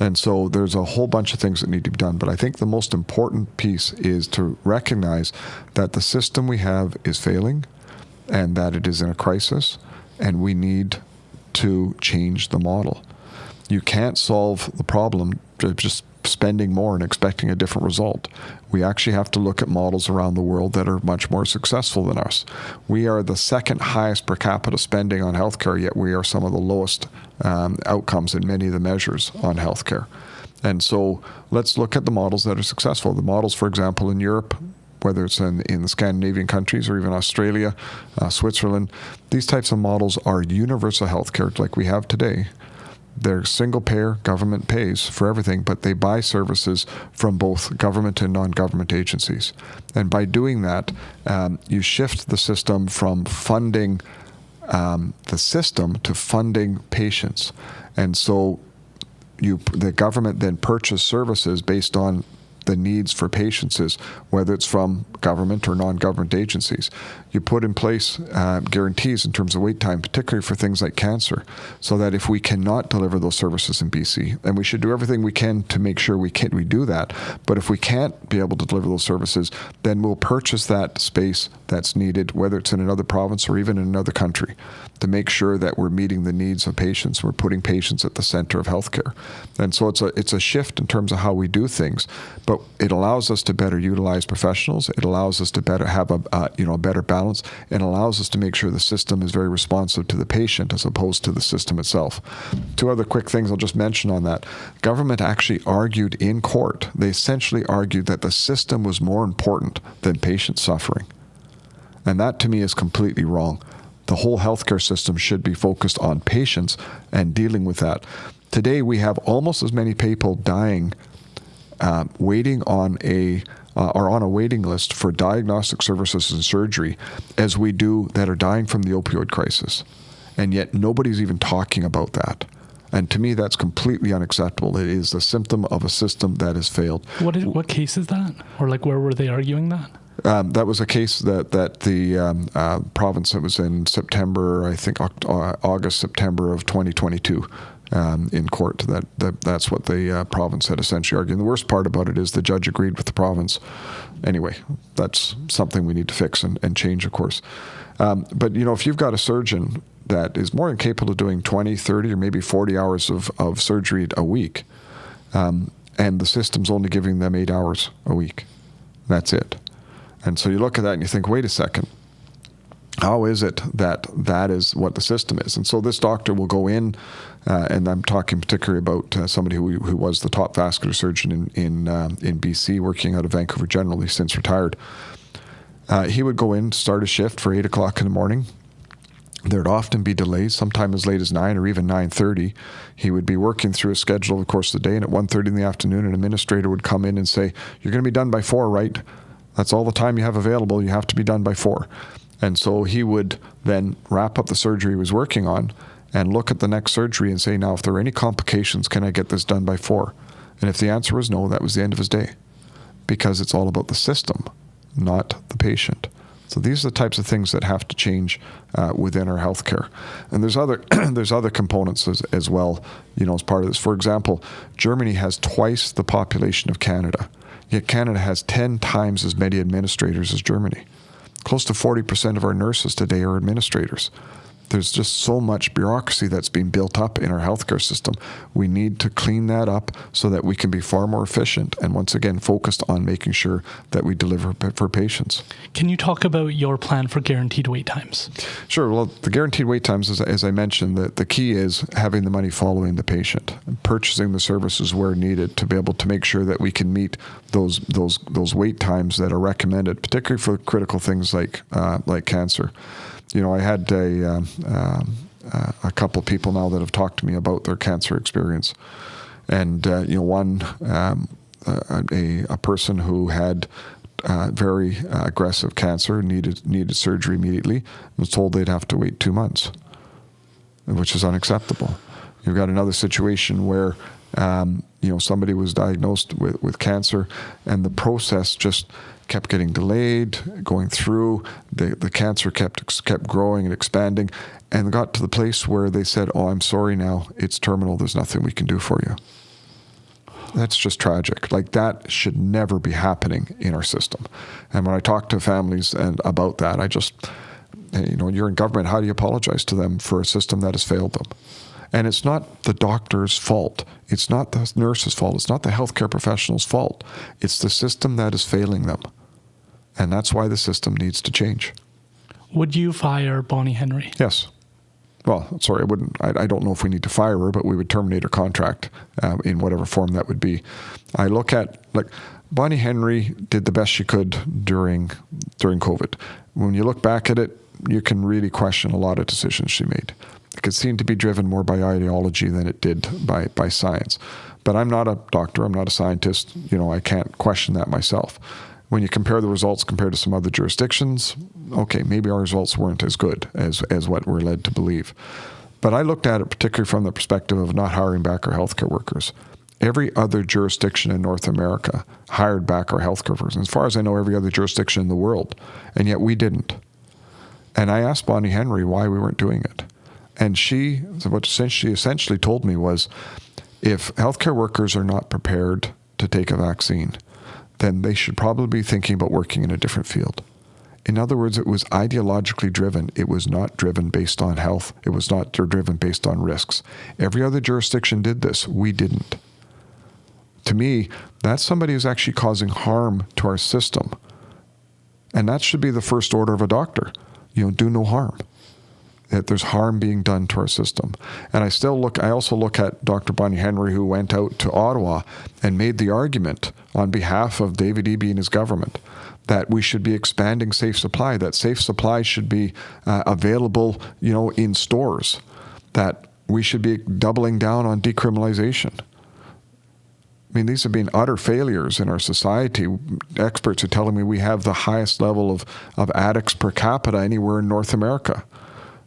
And so there's a whole bunch of things that need to be done. But I think the most important piece is to recognize that the system we have is failing and that it is in a crisis. And we need to change the model. You can't solve the problem just spending more and expecting a different result. We actually have to look at models around the world that are much more successful than us. We are the second highest per capita spending on healthcare, yet we are some of the lowest outcomes in many of the measures on healthcare. And so let's look at the models that are successful. The models, for example, in Europe, whether it's in the Scandinavian countries or even Australia, Switzerland, these types of models are universal healthcare like we have today. They're single payer, government pays for everything, but they buy services from both government and non-government agencies. And by doing that, you shift the system from funding the system to funding patients. And so the government then purchases services based on the needs for patients, whether it's from government or non-government agencies. You put in place guarantees in terms of wait time, particularly for things like cancer, so that if we cannot deliver those services in BC, and we should do everything we can to make sure we do that, but if we can't be able to deliver those services, then we'll purchase that space that's needed, whether it's in another province or even in another country, to make sure that we're meeting the needs of patients. We're putting patients at the center of healthcare. And so it's a shift in terms of how we do things, but it allows us to better utilize professionals. It allows us to better have a better balance. It allows us to make sure the system is very responsive to the patient as opposed to the system itself. Two other quick things I'll just mention on that. Government actually argued in court. They essentially argued that the system was more important than patient suffering. And that to me is completely wrong. The whole healthcare system should be focused on patients and dealing with that. Today we have almost as many people dying waiting on on a waiting list for diagnostic services and surgery as we do that are dying from the opioid crisis. And yet nobody's even talking about that. And to me, that's completely unacceptable. It is the symptom of a system that has failed. What case is that? Or like where were they arguing that? That was a case that the province, that was in September, I think August, September of 2022, in court. That's what the province had essentially argued. And the worst part about it is the judge agreed with the province. Anyway, that's something we need to fix and change, of course. But, if you've got a surgeon that is more than capable of doing 20, 30, or maybe 40 hours of surgery a week, and the system's only giving them 8 hours a week, that's it. And so you look at that and you think, wait a second, how is it that is what the system is? And so this doctor will go in, and I'm talking particularly about somebody who was the top vascular surgeon in BC, working out of Vancouver General. He's since retired. He would go in, start a shift for 8 o'clock in the morning. There'd often be delays, sometime as late as 9 or even 9:30. He would be working through a schedule over the course of the day, and at 1:30 in the afternoon, an administrator would come in and say, "You're going to be done by 4, right? That's all the time you have available. You have to be done by 4." And so he would then wrap up the surgery he was working on and look at the next surgery and say, "Now, if there are any complications, can I get this done by 4?" And if the answer was no, that was the end of his day, because it's all about the system, not the patient. So these are the types of things that have to change within our healthcare. And there's other components as well, as part of this. For example, Germany has twice the population of Canada, yet Canada has 10 times as many administrators as Germany. Close to 40% of our nurses today are administrators. There's just so much bureaucracy that's being built up in our healthcare system. We need to clean that up so that we can be far more efficient and, once again, focused on making sure that we deliver for patients. Can you talk about your plan for guaranteed wait times? Sure. Well, the guaranteed wait times, as I mentioned, the key is having the money following the patient and purchasing the services where needed to be able to make sure that we can meet those wait times that are recommended, particularly for critical things like cancer. I had a couple of people now that have talked to me about their cancer experience, and one a person who had very aggressive cancer needed surgery immediately, was told they'd have to wait 2 months, which is unacceptable. You've got another situation where somebody was diagnosed with cancer, and the process just kept getting delayed, going through. The cancer kept growing and expanding, and got to the place where they said, "Oh, I'm sorry now, it's terminal, there's nothing we can do for you." That's just tragic. Like, that should never be happening in our system. And when I talk to families about that, I just, you're in government, how do you apologize to them for a system that has failed them? And it's not the doctor's fault. It's not the nurse's fault. It's not the healthcare professional's fault. It's the system that is failing them. And that's why the system needs to change. Would you fire Bonnie Henry? Yes. Well, sorry, I wouldn't. I don't know if we need to fire her, but we would terminate her contract in whatever form that would be. I look at, Bonnie Henry did the best she could during COVID. When you look back at it, you can really question a lot of decisions she made. It could seem to be driven more by ideology than it did by science. But I'm not a doctor. I'm not a scientist. I can't question that myself. When you compare the results compared to some other jurisdictions, okay, maybe our results weren't as good as what we're led to believe. But I looked at it particularly from the perspective of not hiring back our healthcare workers. Every other jurisdiction in North America hired back our healthcare workers. As far as I know, every other jurisdiction in the world. And yet we didn't. And I asked Bonnie Henry why we weren't doing it. And what she essentially told me was, if healthcare workers are not prepared to take a vaccine, then they should probably be thinking about working in a different field. In other words, it was ideologically driven. It was not driven based on health. It was not driven based on risks. Every other jurisdiction did this. We didn't. To me, that's somebody who's actually causing harm to our system. And that should be the first order of a doctor. Do no harm. That there's harm being done to our system. And I also look at Dr. Bonnie Henry, who went out to Ottawa and made the argument on behalf of David Eby and his government that we should be expanding safe supply, that safe supply should be available, in stores, that we should be doubling down on decriminalization. I mean, these have been utter failures in our society. Experts are telling me we have the highest level of addicts per capita anywhere in North America.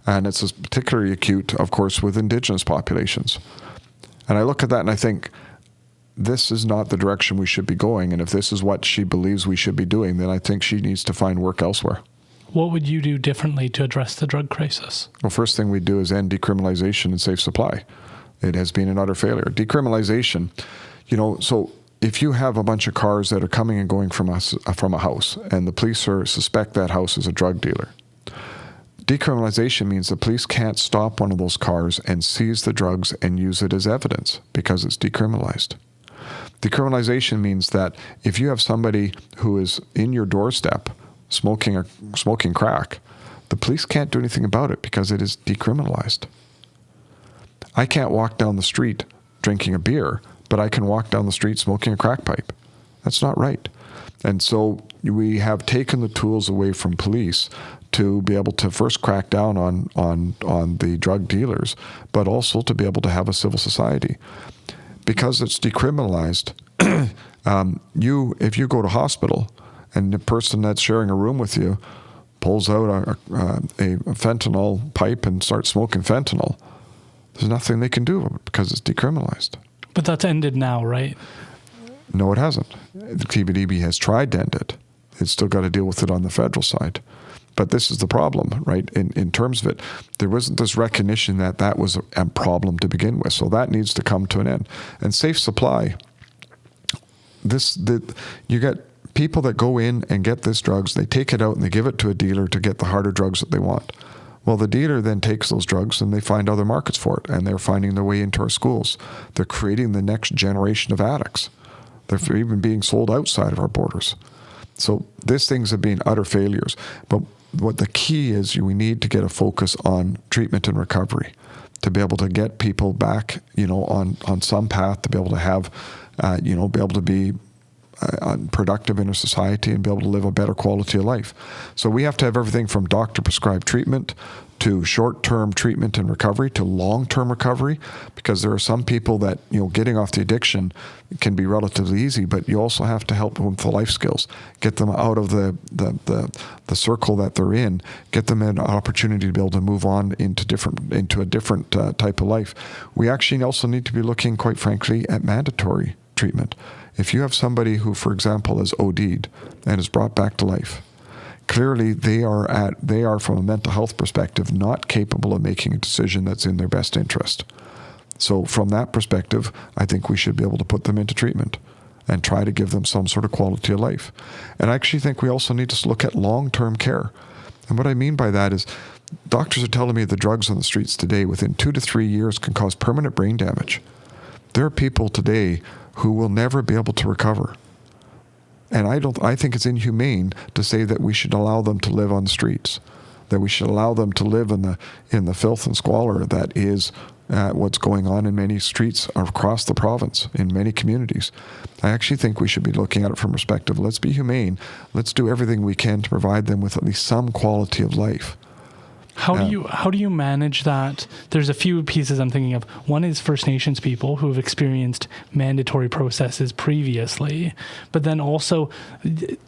And it's particularly acute, of course, with Indigenous populations. And I look at that and I think, this is not the direction we should be going. And if this is what she believes we should be doing, then I think she needs to find work elsewhere. What would you do differently to address the drug crisis? Well, first thing we do is end decriminalization and safe supply. It has been an utter failure. Decriminalization, so if you have a bunch of cars that are coming and going from a house, and the police suspect that house is a drug dealer, decriminalization means the police can't stop one of those cars and seize the drugs and use it as evidence because it's decriminalized. Decriminalization means that if you have somebody who is in your doorstep smoking crack, the police can't do anything about it because it is decriminalized. I can't walk down the street drinking a beer, but I can walk down the street smoking a crack pipe. That's not right. And so we have taken the tools away from police to be able to first crack down on the drug dealers, but also to be able to have a civil society. Because it's decriminalized, if you go to hospital and the person that's sharing a room with you pulls out a fentanyl pipe and starts smoking fentanyl, there's nothing they can do because it's decriminalized. But that's ended now, right? No, it hasn't. The TBDB has tried to end it. It's still got to deal with it on the federal side. But this is the problem, right? In terms of it, there wasn't this recognition that was a problem to begin with. So that needs to come to an end. And safe supply, you get people that go in and get this drugs, they take it out and they give it to a dealer to get the harder drugs that they want. Well, the dealer then takes those drugs and they find other markets for it, and they're finding their way into our schools. They're creating the next generation of addicts. They're even being sold outside of our borders. So these things have been utter failures. But what the key is, we need to get a focus on treatment and recovery to be able to get people back, on some path, to be able to have, be able to be productive in our society and be able to live a better quality of life. So we have to have everything from doctor-prescribed treatment to short-term treatment and recovery to long-term recovery, because there are some people that, getting off the addiction can be relatively easy, but you also have to help them with the life skills, get them out of the circle that they're in, get them an opportunity to be able to move on into a different type of life. We actually also need to be looking, quite frankly, at mandatory treatment. If you have somebody who, for example, is OD'd and is brought back to life, clearly they are from a mental health perspective not capable of making a decision that's in their best interest. So from that perspective, I think we should be able to put them into treatment and try to give them some sort of quality of life. And I actually think we also need to look at long-term care. And what I mean by that is, doctors are telling me the drugs on the streets today within 2 to 3 years can cause permanent brain damage. There are people today who will never be able to recover. And I think it's inhumane to say that we should allow them to live on the streets, that we should allow them to live in the filth and squalor that is what's going on in many streets across the province, in many communities. I actually think we should be looking at it from a perspective, let's be humane, let's do everything we can to provide them with at least some quality of life. How do you manage that? There's a few pieces I'm thinking of. One is First Nations people who have experienced mandatory processes previously, but then also,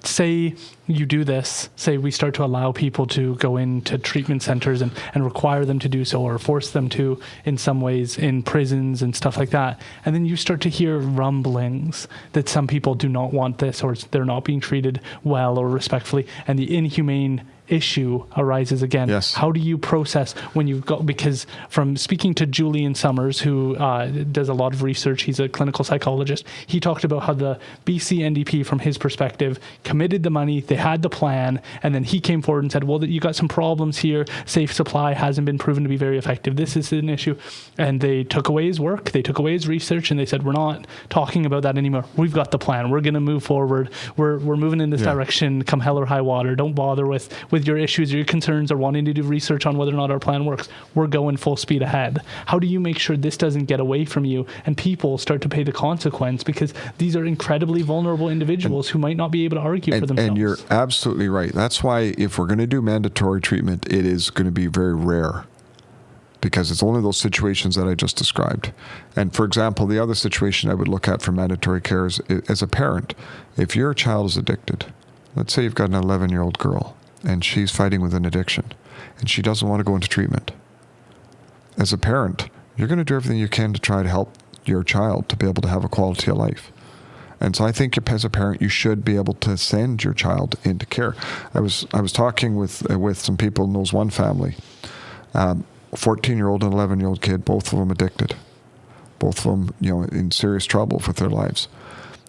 say you do this, say we start to allow people to go into treatment centers and require them to do so, or force them to in some ways in prisons and stuff like that. And then you start to hear rumblings that some people do not want this, or they're not being treated well or respectfully, and the inhumane issue arises again. Yes. How do you process when you've got, because from speaking to Julian Summers, who does a lot of research, he's a clinical psychologist, he talked about how the BC NDP, from his perspective, committed the money, they had the plan, and then he came forward and said, well, you got some problems here, safe supply hasn't been proven to be very effective, this is an issue. And they took away his work, they took away his research, and they said, we're not talking about that anymore, we've got the plan, we're going to move forward, we're moving in this direction, come hell or high water, don't bother with your issues or your concerns or wanting to do research on whether or not our plan works. We're going full speed ahead. How do you make sure this doesn't get away from you and people start to pay the consequence, because these are incredibly vulnerable individuals who might not be able to argue for themselves? And you're absolutely right. That's why if we're going to do mandatory treatment, it is going to be very rare, because it's only those situations that I just described. And for example, the other situation I would look at for mandatory care is, as a parent, if your child is addicted, let's say you've got an 11-year-old girl, and she's fighting with an addiction, and she doesn't want to go into treatment. As a parent, you're going to do everything you can to try to help your child to be able to have a quality of life. And so I think as a parent, you should be able to send your child into care. I was talking with some people in those one family, 14-year-old and 11-year-old kid, both of them addicted, both of them, in serious trouble with their lives.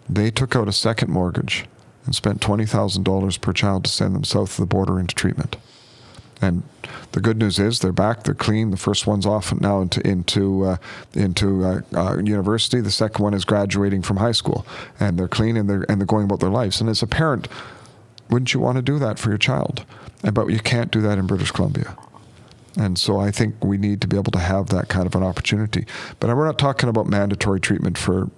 They took out a second mortgage and spent $20,000 per child to send them south of the border into treatment. And the good news is they're back, they're clean. The first one's off now into university. The second one is graduating from high school, and they're clean and they're going about their lives. And as a parent, wouldn't you want to do that for your child? But you can't do that in British Columbia. And so I think we need to be able to have that kind of an opportunity. But we're not talking about mandatory treatment for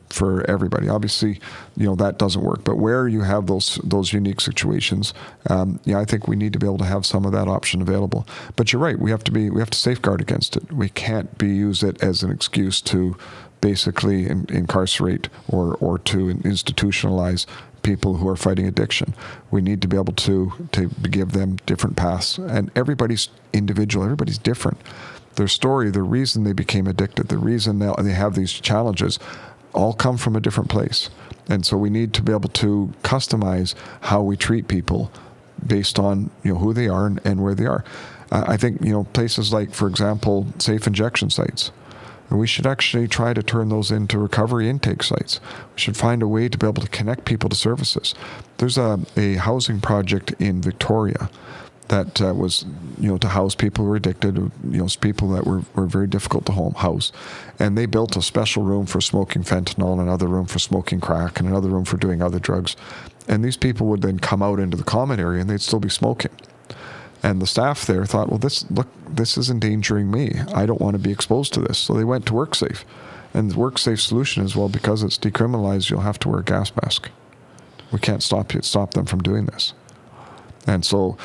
everybody. Obviously, that doesn't work. But where you have those unique situations, I think we need to be able to have some of that option available. But you're right. We have to safeguard against it. We can't use it as an excuse to basically incarcerate or to institutionalize people who are fighting addiction. We need to be able to give them different paths. And everybody's individual, everybody's different. Their story, the reason they became addicted, the reason they have these challenges, all come from a different place. And so we need to be able to customize how we treat people based on who they are and where they are. I think places like, for example, safe injection sites. And we should actually try to turn those into recovery intake sites. We should find a way to be able to connect people to services. There's a housing project in Victoria that was, to house people who were addicted, people that were very difficult to house. And they built a special room for smoking fentanyl, another room for smoking crack, and another room for doing other drugs. And these people would then come out into the common area and they'd still be smoking. And the staff there thought, well, this is endangering me. I don't want to be exposed to this. So they went to WorkSafe. And the WorkSafe solution is, well, because it's decriminalized, you'll have to wear a gas mask. We can't stop them from doing this. And so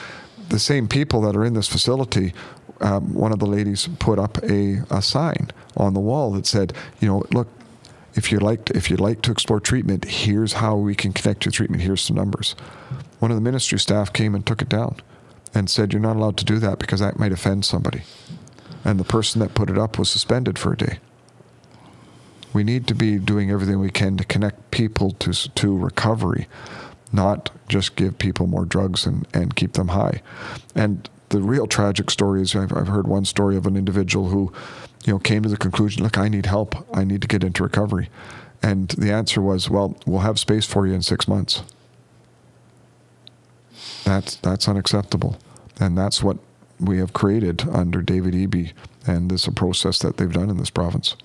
the same people that are in this facility, one of the ladies put up a sign on the wall that said, look, if you'd like to explore treatment, here's how we can connect to treatment. Here's some numbers. One of the ministry staff came and took it down and said, you're not allowed to do that because that might offend somebody. And the person that put it up was suspended for a day. We need to be doing everything we can to connect people to recovery, not just give people more drugs and keep them high. And the real tragic story is, I've heard one story of an individual who, came to the conclusion, look, I need help. I need to get into recovery. And the answer was, well, we'll have space for you in 6 months. That's unacceptable. And that's what we have created under David Eby, and this is a process that they've done in this province.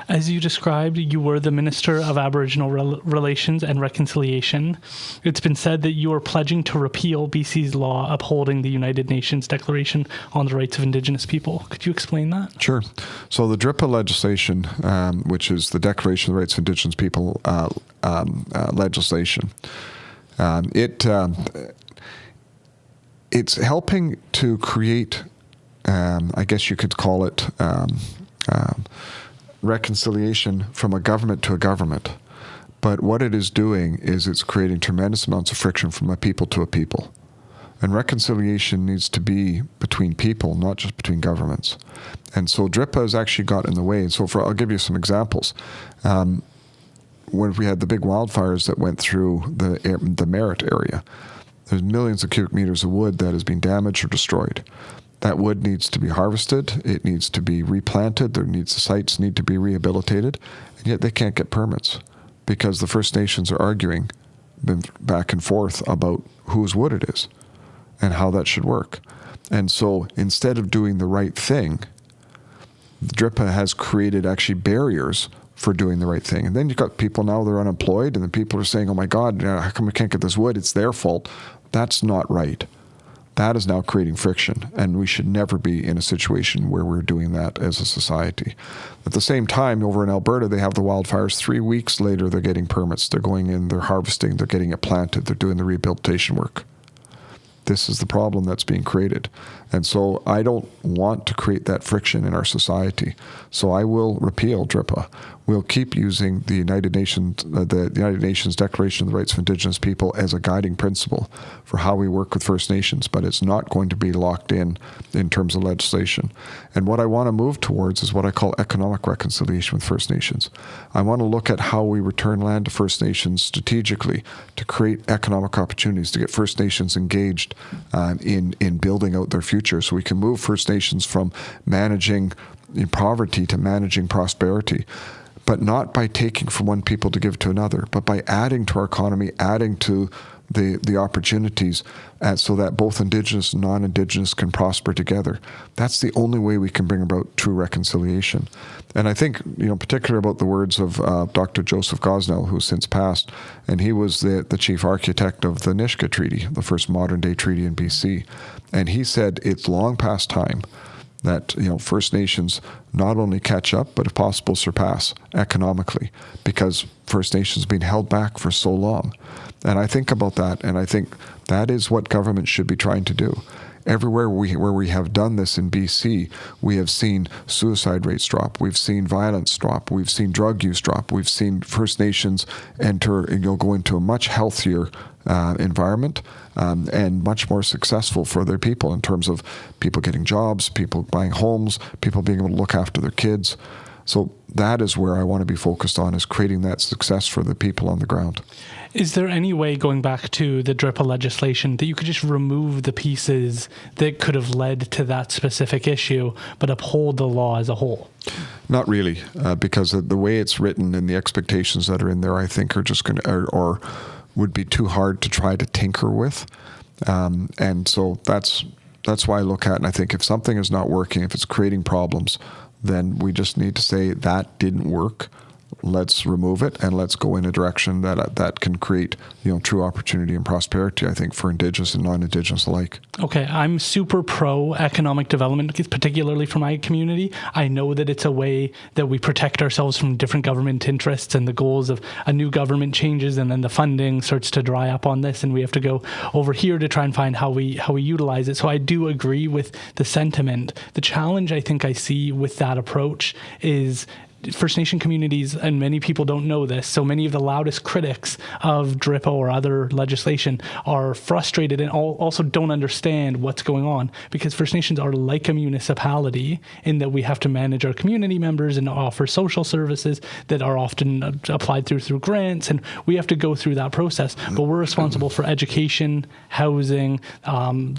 As you described, you were the Minister of Aboriginal Relations and Reconciliation. It's been said that you are pledging to repeal BC's law upholding the United Nations Declaration on the Rights of Indigenous People. Could you explain that? Sure. So the DRIPA legislation, which is the Declaration of the Rights of Indigenous People legislation, it's helping to create, I guess you could call it, reconciliation from a government to a government. But what it is doing is it's creating tremendous amounts of friction from a people to a people. And reconciliation needs to be between people, not just between governments. And so DRIPA has actually got in the way. And so I'll give you some examples. When we had the big wildfires that went through the Merritt area, there's millions of cubic meters of wood that has been damaged or destroyed. That wood needs to be harvested. It needs to be replanted. The sites need to be rehabilitated. And yet they can't get permits because the First Nations are arguing back and forth about whose wood it is and how that should work. And so instead of doing the right thing, DRIPA has created actually barriers for doing the right thing. And then you've got people now, they're unemployed, and then people are saying, oh my God, how come we can't get this wood? It's their fault. That's not right. That is now creating friction, and we should never be in a situation where we're doing that as a society. At the same time, over in Alberta, they have the wildfires. 3 weeks later, they're getting permits. They're going in, they're harvesting, they're getting it planted, they're doing the rehabilitation work. This is the problem that's being created. And so I don't want to create that friction in our society. So I will repeal DRIPA. we'll keep using the United Nations Declaration of the Rights of Indigenous People as a guiding principle for how we work with First Nations, but it's not going to be locked in terms of legislation. And what I want to move towards is what I call economic reconciliation with First Nations. I want to look at how we return land to First Nations strategically to create economic opportunities, to get First Nations engaged in building out their future, so we can move First Nations from managing poverty to managing prosperity, but not by taking from one people to give to another, but by adding to our economy, adding to the opportunities, so that both Indigenous and non-Indigenous can prosper together. That's the only way we can bring about true reconciliation. And I think, particularly about the words of Dr. Joseph Gosnell, who's since passed, and he was the chief architect of the Nisga'a Treaty, the first modern-day treaty in BC. And he said it's long past time that First Nations not only catch up, but if possible surpass economically, because First Nations have been held back for so long. And I think about that, and I think that is what government should be trying to do. Everywhere where we have done this in BC, we have seen suicide rates drop. We've seen violence drop. We've seen drug use drop. We've seen First Nations enter and go into a much healthier environment and much more successful for their people in terms of people getting jobs, people buying homes, people being able to look after their kids. So that is where I want to be focused on, is creating that success for the people on the ground. Is there any way, going back to the DRIPA legislation, that you could just remove the pieces that could have led to that specific issue, but uphold the law as a whole? Not really, because the way it's written and the expectations that are in there, I think, are just going to, or would be too hard to try to tinker with. And so that's why I look at, and I think if something is not working, if it's creating problems, then we just need to say that didn't work. Let's remove it, and let's go in a direction that can create true opportunity and prosperity, I think, for Indigenous and non-Indigenous alike. Okay, I'm super pro economic development, particularly for my community. I know that it's a way that we protect ourselves from different government interests and the goals of a new government changes, and then the funding starts to dry up on this, and we have to go over here to try and find how we utilize it. So I do agree with the sentiment. The challenge I think I see with that approach is First Nation communities, and many people don't know this, so many of the loudest critics of DRIPA or other legislation are frustrated and also don't understand what's going on, because First Nations are like a municipality in that we have to manage our community members and offer social services that are often applied through grants, and we have to go through that process. But we're responsible for education, housing,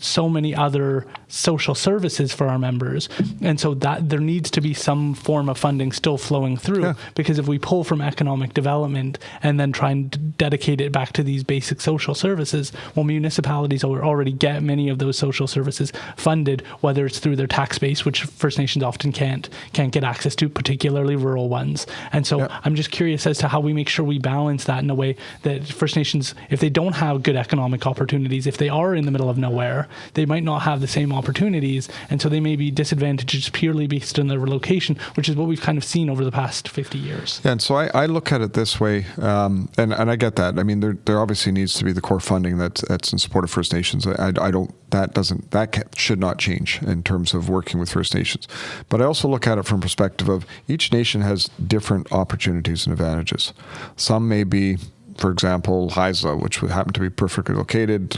so many other social services for our members, and so that there needs to be some form of funding still flowing through, because if we pull from economic development and then try and dedicate it back to these basic social services, well, municipalities already get many of those social services funded, whether it's through their tax base, which First Nations often can't get access to, particularly rural ones. And so I'm just curious as to how we make sure we balance that in a way that First Nations, if they don't have good economic opportunities, if they are in the middle of nowhere, they might not have the same opportunities, and so they may be disadvantaged just purely based on their location, which is what we've kind of seen over the past 50 years. Yeah, and so I look at it this way, and I get that. I mean, there obviously needs to be the core funding that's in support of First Nations. That should not change in terms of working with First Nations. But I also look at it from perspective of each nation has different opportunities and advantages. Some may be, for example, Haisla, which would happen to be perfectly located,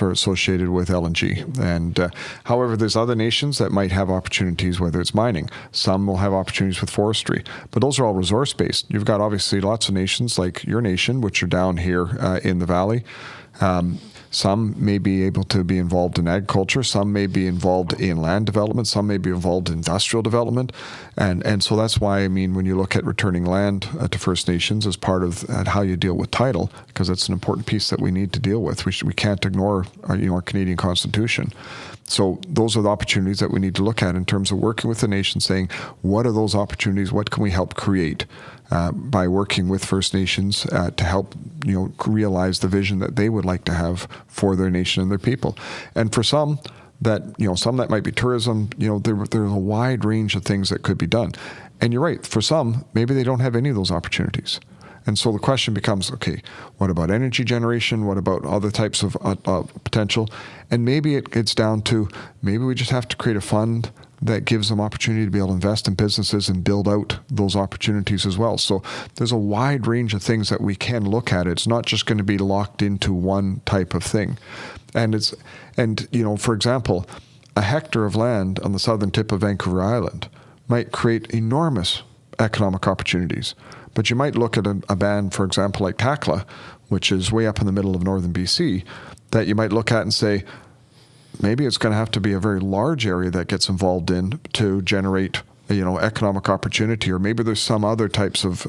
associated with LNG. And however, there's other nations that might have opportunities, whether it's mining. Some will have opportunities with forestry. But those are all resource-based. You've got obviously lots of nations like your nation, which are down here in the valley. Some may be able to be involved in agriculture. Some may be involved in land development. Some may be involved in industrial development. And so that's why, I mean, when you look at returning land to First Nations as part of how you deal with title, because it's an important piece that we need to deal with. We can't ignore our Canadian Constitution. So those are the opportunities that we need to look at in terms of working with the nation, saying, what are those opportunities? What can we help create by working with First Nations to help realize the vision that they would like to have for their nation and their people? And for some that might be tourism, there's a wide range of things that could be done. And you're right, for some, maybe they don't have any of those opportunities. And so the question becomes, okay, what about energy generation? What about other types of potential? And maybe it's down to, maybe we just have to create a fund that gives them opportunity to be able to invest in businesses and build out those opportunities as well. So there's a wide range of things that we can look at. It's not just going to be locked into one type of thing. And for example, a hectare of land on the southern tip of Vancouver Island might create enormous economic opportunities. But you might look at a band, for example, like Takla, which is way up in the middle of northern BC, that you might look at and say, maybe it's going to have to be a very large area that gets involved in to generate economic opportunity, or maybe there's some other types of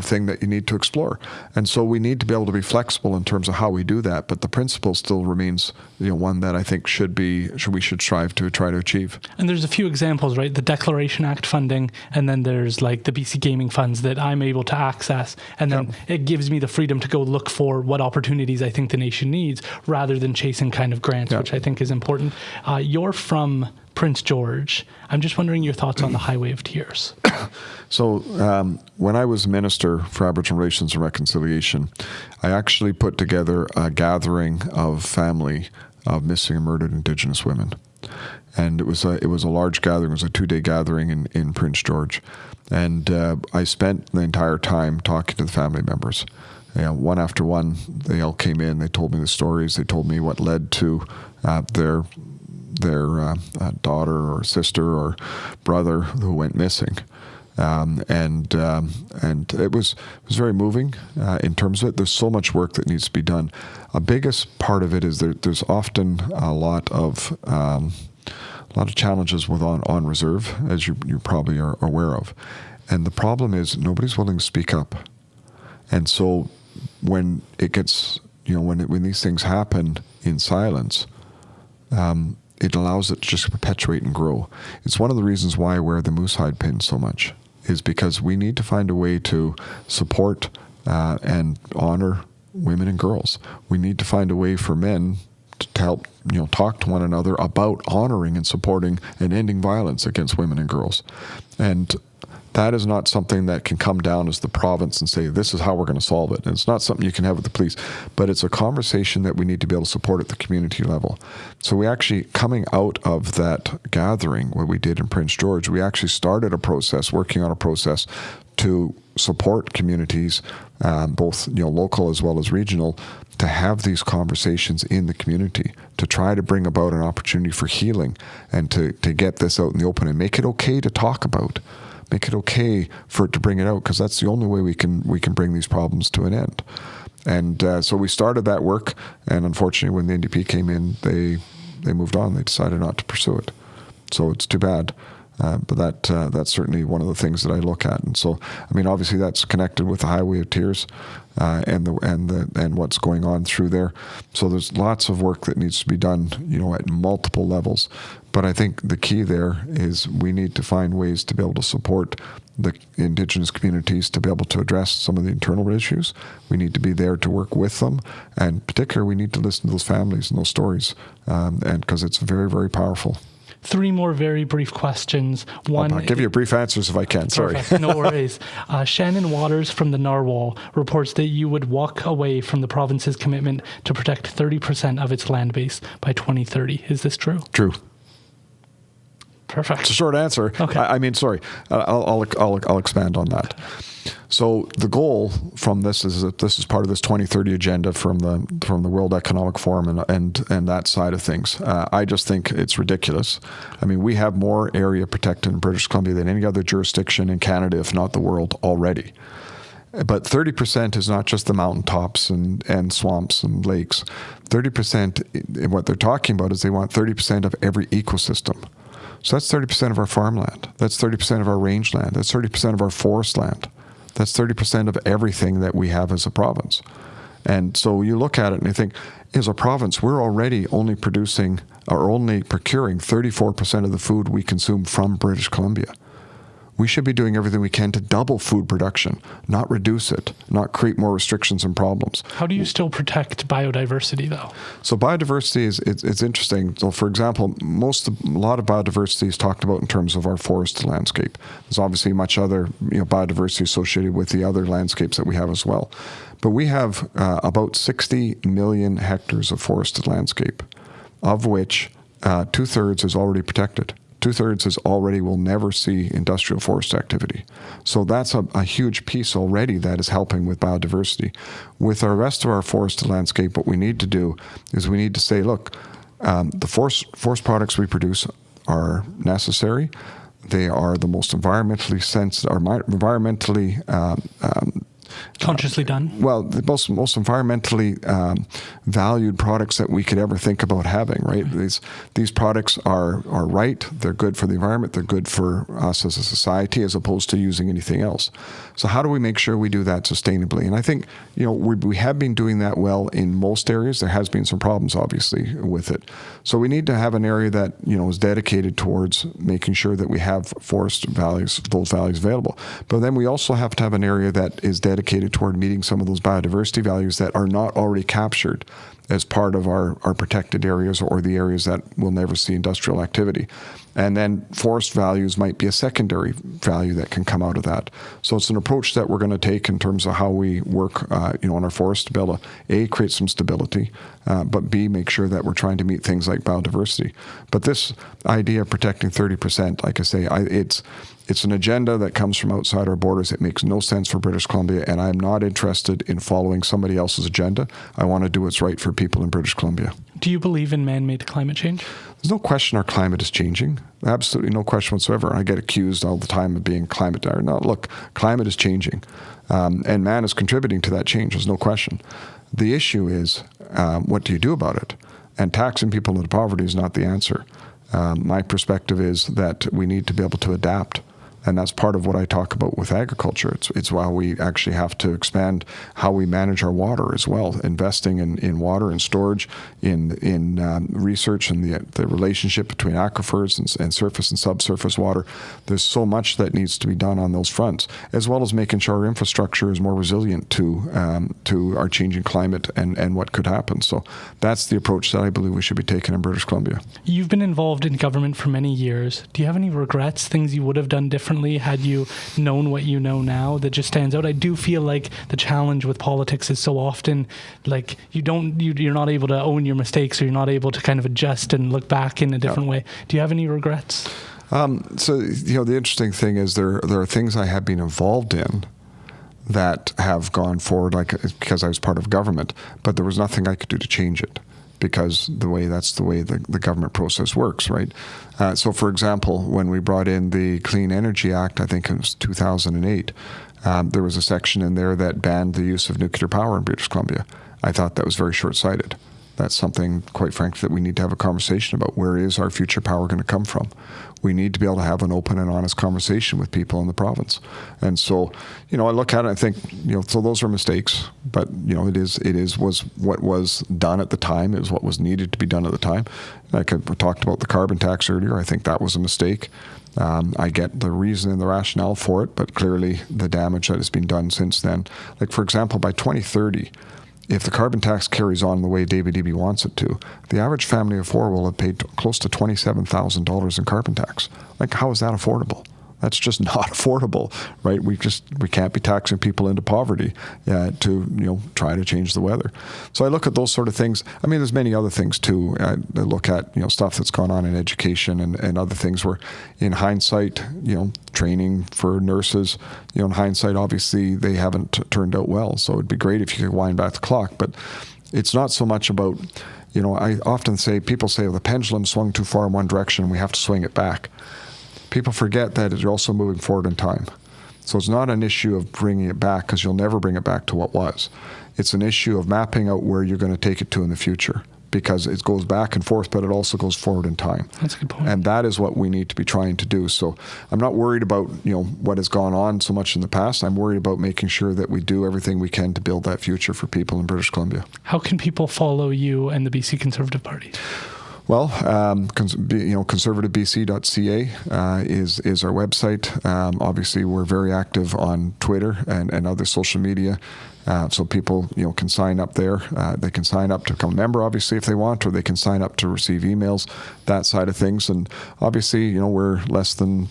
thing that you need to explore. And so we need to be able to be flexible in terms of how we do that. But the principle still remains, one that I think we should strive to try to achieve. And there's a few examples, right? The Declaration Act funding, and then there's like the BC Gaming funds that I'm able to access. And then it gives me the freedom to go look for what opportunities I think the nation needs, rather than chasing kind of grants, which I think is important. You're from Prince George. I'm just wondering your thoughts on the Highway of Tears. So when I was Minister for Aboriginal Relations and Reconciliation, I actually put together a gathering of family of missing and murdered Indigenous women. And it was a large gathering. It was a 2-day gathering in Prince George. And I spent the entire time talking to the family members. One after one, they all came in. They told me the stories. They told me what led to their daughter or sister or brother who went missing, and it was very moving in terms of it. There's so much work that needs to be done. A biggest part of it is there's often a lot of challenges with on reserve, as you probably are aware of, and the problem is nobody's willing to speak up, and so when it gets when these things happen in silence. It allows it to just perpetuate and grow. It's one of the reasons why I wear the moose hide pin so much, is because we need to find a way to support and honor women and girls. We need to find a way for men to help talk to one another about honoring and supporting and ending violence against women and girls. And that is not something that can come down as the province and say, this is how we're going to solve it. And it's not something you can have with the police, but it's a conversation that we need to be able to support at the community level. So we actually, coming out of that gathering, what we did in Prince George, we actually started working on a process to support communities, both local as well as regional, to have these conversations in the community, to try to bring about an opportunity for healing and to get this out in the open and make it okay to talk about. Make it okay for it to bring it out, because that's the only way we can bring these problems to an end. And so we started that work, and unfortunately when the NDP came in, they moved on. They decided not to pursue it. So it's too bad. But that's certainly one of the things that I look at. And so, obviously that's connected with the Highway of Tears and what's going on through there. So there's lots of work that needs to be done, at multiple levels. But I think the key there is we need to find ways to be able to support the Indigenous communities to be able to address some of the internal issues. We need to be there to work with them, and particularly we need to listen to those families and those stories, and because it's very, very powerful. 3 more very brief questions. One, I'll give you brief answers if I can. Sorry. No worries. Shannon Waters from the Narwhal reports that you would walk away from the province's commitment to protect 30% of its land base by 2030. Is this true? True. Perfect. It's a short answer. Okay. Sorry. I'll expand on that. So the goal from this is that this is part of this 2030 agenda from the World Economic Forum and that side of things. I just think it's ridiculous. We have more area protected in British Columbia than any other jurisdiction in Canada, if not the world, already. But 30% is not just the mountaintops and swamps and lakes. 30%, what they're talking about is they want 30% of every ecosystem. So that's 30% of our farmland. That's 30% of our rangeland. That's 30% of our forest land. That's 30% of everything that we have as a province. And so you look at it and you think, as a province, we're already only procuring 34% of the food we consume from British Columbia. We should be doing everything we can to double food production, not reduce it, not create more restrictions and problems. How do you still protect biodiversity, though? So biodiversity it's interesting. So, for example, a lot of biodiversity is talked about in terms of our forest landscape. There's obviously much other biodiversity associated with the other landscapes that we have as well. But we have about 60 million hectares of forested landscape, of which 2/3 is already protected 2/3 is already will never see industrial forest activity. So that's a huge piece already that is helping with biodiversity. With the rest of our forested landscape, what we need to do is we need to say, look, the forest products we produce are necessary. They are the most environmentally sensitive, or environmentally consciously done. Well, the most environmentally valued products that we could ever think about having, right? These products are right. They're good for the environment. They're good for us as a society, as opposed to using anything else. So how do we make sure we do that sustainably? And I think, we have been doing that well in most areas. There has been some problems, obviously, with it. So we need to have an area that, is dedicated towards making sure that we have forest values, those values available. But then we also have to have an area that is dedicated toward meeting some of those biodiversity values that are not already captured as part of our protected areas or the areas that will never see industrial activity. And then forest values might be a secondary value that can come out of that. So it's an approach that we're going to take in terms of how we work on our forest to be able to, A, create some stability, but B, make sure that we're trying to meet things like biodiversity. But this idea of protecting 30%, like I say, it's an agenda that comes from outside our borders. It makes no sense for British Columbia, and I'm not interested in following somebody else's agenda. I want to do what's right for people in British Columbia. Do you believe in man-made climate change? There's no question our climate is changing. Absolutely no question whatsoever. I get accused all the time of being climate denier. No, look, climate is changing, and man is contributing to that change. There's no question. The issue is, what do you do about it? And taxing people into poverty is not the answer. My perspective is that we need to be able to adapt. And that's part of what I talk about with agriculture. It's why we actually have to expand how we manage our water as well, investing in water and storage, in research and the relationship between aquifers and surface and subsurface water. There's so much that needs to be done on those fronts, as well as making sure our infrastructure is more resilient to our changing climate and what could happen. So that's the approach that I believe we should be taking in British Columbia. You've been involved in government for many years. Do you have any regrets, things you would have done differently had you known what you know now, that just stands out? I do feel like the challenge with politics is so often like you're not able to own your mistakes, or you're not able to kind of adjust and look back in a different way. Do you have any regrets? So the interesting thing is there are things I have been involved in that have gone forward, like because I was part of government, but there was nothing I could do to change it, because that's the way the government process works, right? So, for example, when we brought in the Clean Energy Act, I think it was 2008, there was a section in there that banned the use of nuclear power in British Columbia. I thought that was very short-sighted. That's something, quite frankly, that we need to have a conversation about. Where is our future power going to come from? We need to be able to have an open and honest conversation with people in the province. And so, I look at it and I think, so those are mistakes, but, was what was done at the time. It was what was needed to be done at the time. Like we talked about the carbon tax earlier. I think that was a mistake. I get the reason and the rationale for it, but clearly the damage that has been done since then. Like, for example, by 2030, if the carbon tax carries on the way David Eby wants it to, the average family of four will have paid close to $27,000 in carbon tax. Like, how is that affordable? That's just not affordable, right? We can't be taxing people into poverty to try to change the weather. So I look at those sort of things. I mean, there's many other things too. I look at stuff that's gone on in education and other things where, in hindsight, training for nurses, in hindsight, obviously they haven't turned out well. So it'd be great if you could wind back the clock, but it's not so much about. I often say, people say, the pendulum swung too far in one direction and we have to swing it back. People forget that you're also moving forward in time. So it's not an issue of bringing it back, because you'll never bring it back to what was. It's an issue of mapping out where you're going to take it to in the future, because it goes back and forth, but it also goes forward in time. That's a good point. And that is what we need to be trying to do. So I'm not worried about what has gone on so much in the past. I'm worried about making sure that we do everything we can to build that future for people in British Columbia. How can people follow you and the BC Conservative Party? Well, conservativebc.ca is our website. Obviously, we're very active on Twitter and other social media. So people, can sign up there. They can sign up to become a member, obviously, if they want, or they can sign up to receive emails, that side of things. And obviously, we're less than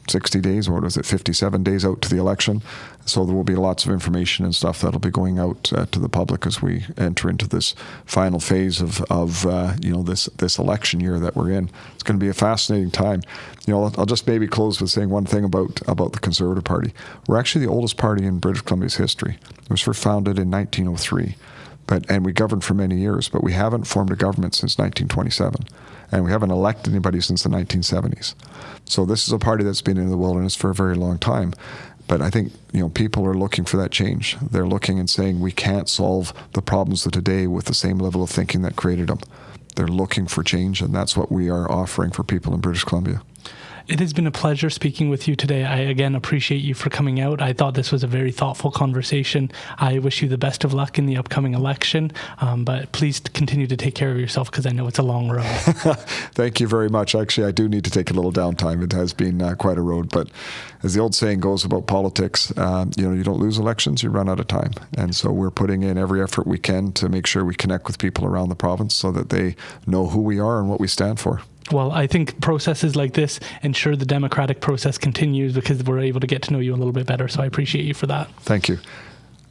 60 days, or what was it, 57 days out to the election. So there will be lots of information and stuff that'll be going out to the public as we enter into this final phase of this election year that we're in. It's going to be a fascinating time. I'll just maybe close with saying one thing about the Conservative Party. We're actually the oldest party in British Columbia's history. It was first founded in 1903. And we governed for many years, but we haven't formed a government since 1927. And we haven't elected anybody since the 1970s. So this is a party that's been in the wilderness for a very long time. But I think people are looking for that change. They're looking and saying we can't solve the problems of today with the same level of thinking that created them. They're looking for change, and that's what we are offering for people in British Columbia. It has been a pleasure speaking with you today. I, again, appreciate you for coming out. I thought this was a very thoughtful conversation. I wish you the best of luck in the upcoming election, but please continue to take care of yourself because I know it's a long road. Thank you very much. Actually, I do need to take a little downtime. It has been quite a road, but as the old saying goes about politics, you don't lose elections, you run out of time. And so we're putting in every effort we can to make sure we connect with people around the province so that they know who we are and what we stand for. Well, I think processes like this ensure the democratic process continues because we're able to get to know you a little bit better. So I appreciate you for that. Thank you.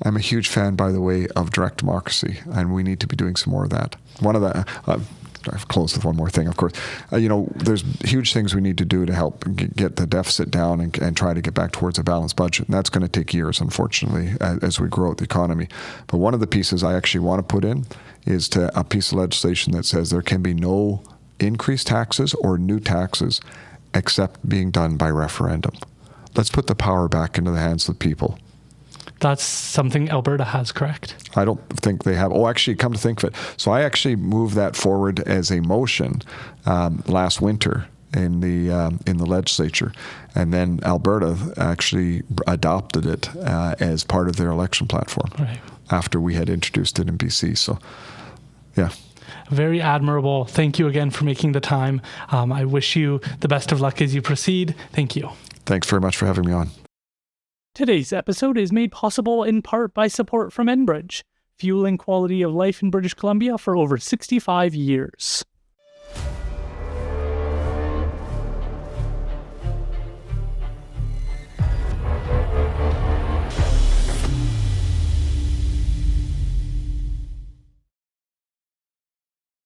I'm a huge fan, by the way, of direct democracy, and we need to be doing some more of that. One of the, I've closed with one more thing, of course. There's huge things we need to do to help get the deficit down and try to get back towards a balanced budget. And that's going to take years, unfortunately, as we grow the economy. But one of the pieces I actually want to put in is a piece of legislation that says there can be no increased taxes or new taxes except being done by referendum. Let's put the power back into the hands of the people. That's something Alberta has, correct? I don't think they have. Oh, actually, come to think of it. So I actually moved that forward as a motion last winter in the legislature, and then Alberta actually adopted it as part of their election platform after we had introduced it in BC. So, yeah. Very admirable. Thank you again for making the time. I wish you the best of luck as you proceed. Thank you. Thanks very much for having me on. Today's episode is made possible in part by support from Enbridge, fueling quality of life in British Columbia for over 65 years.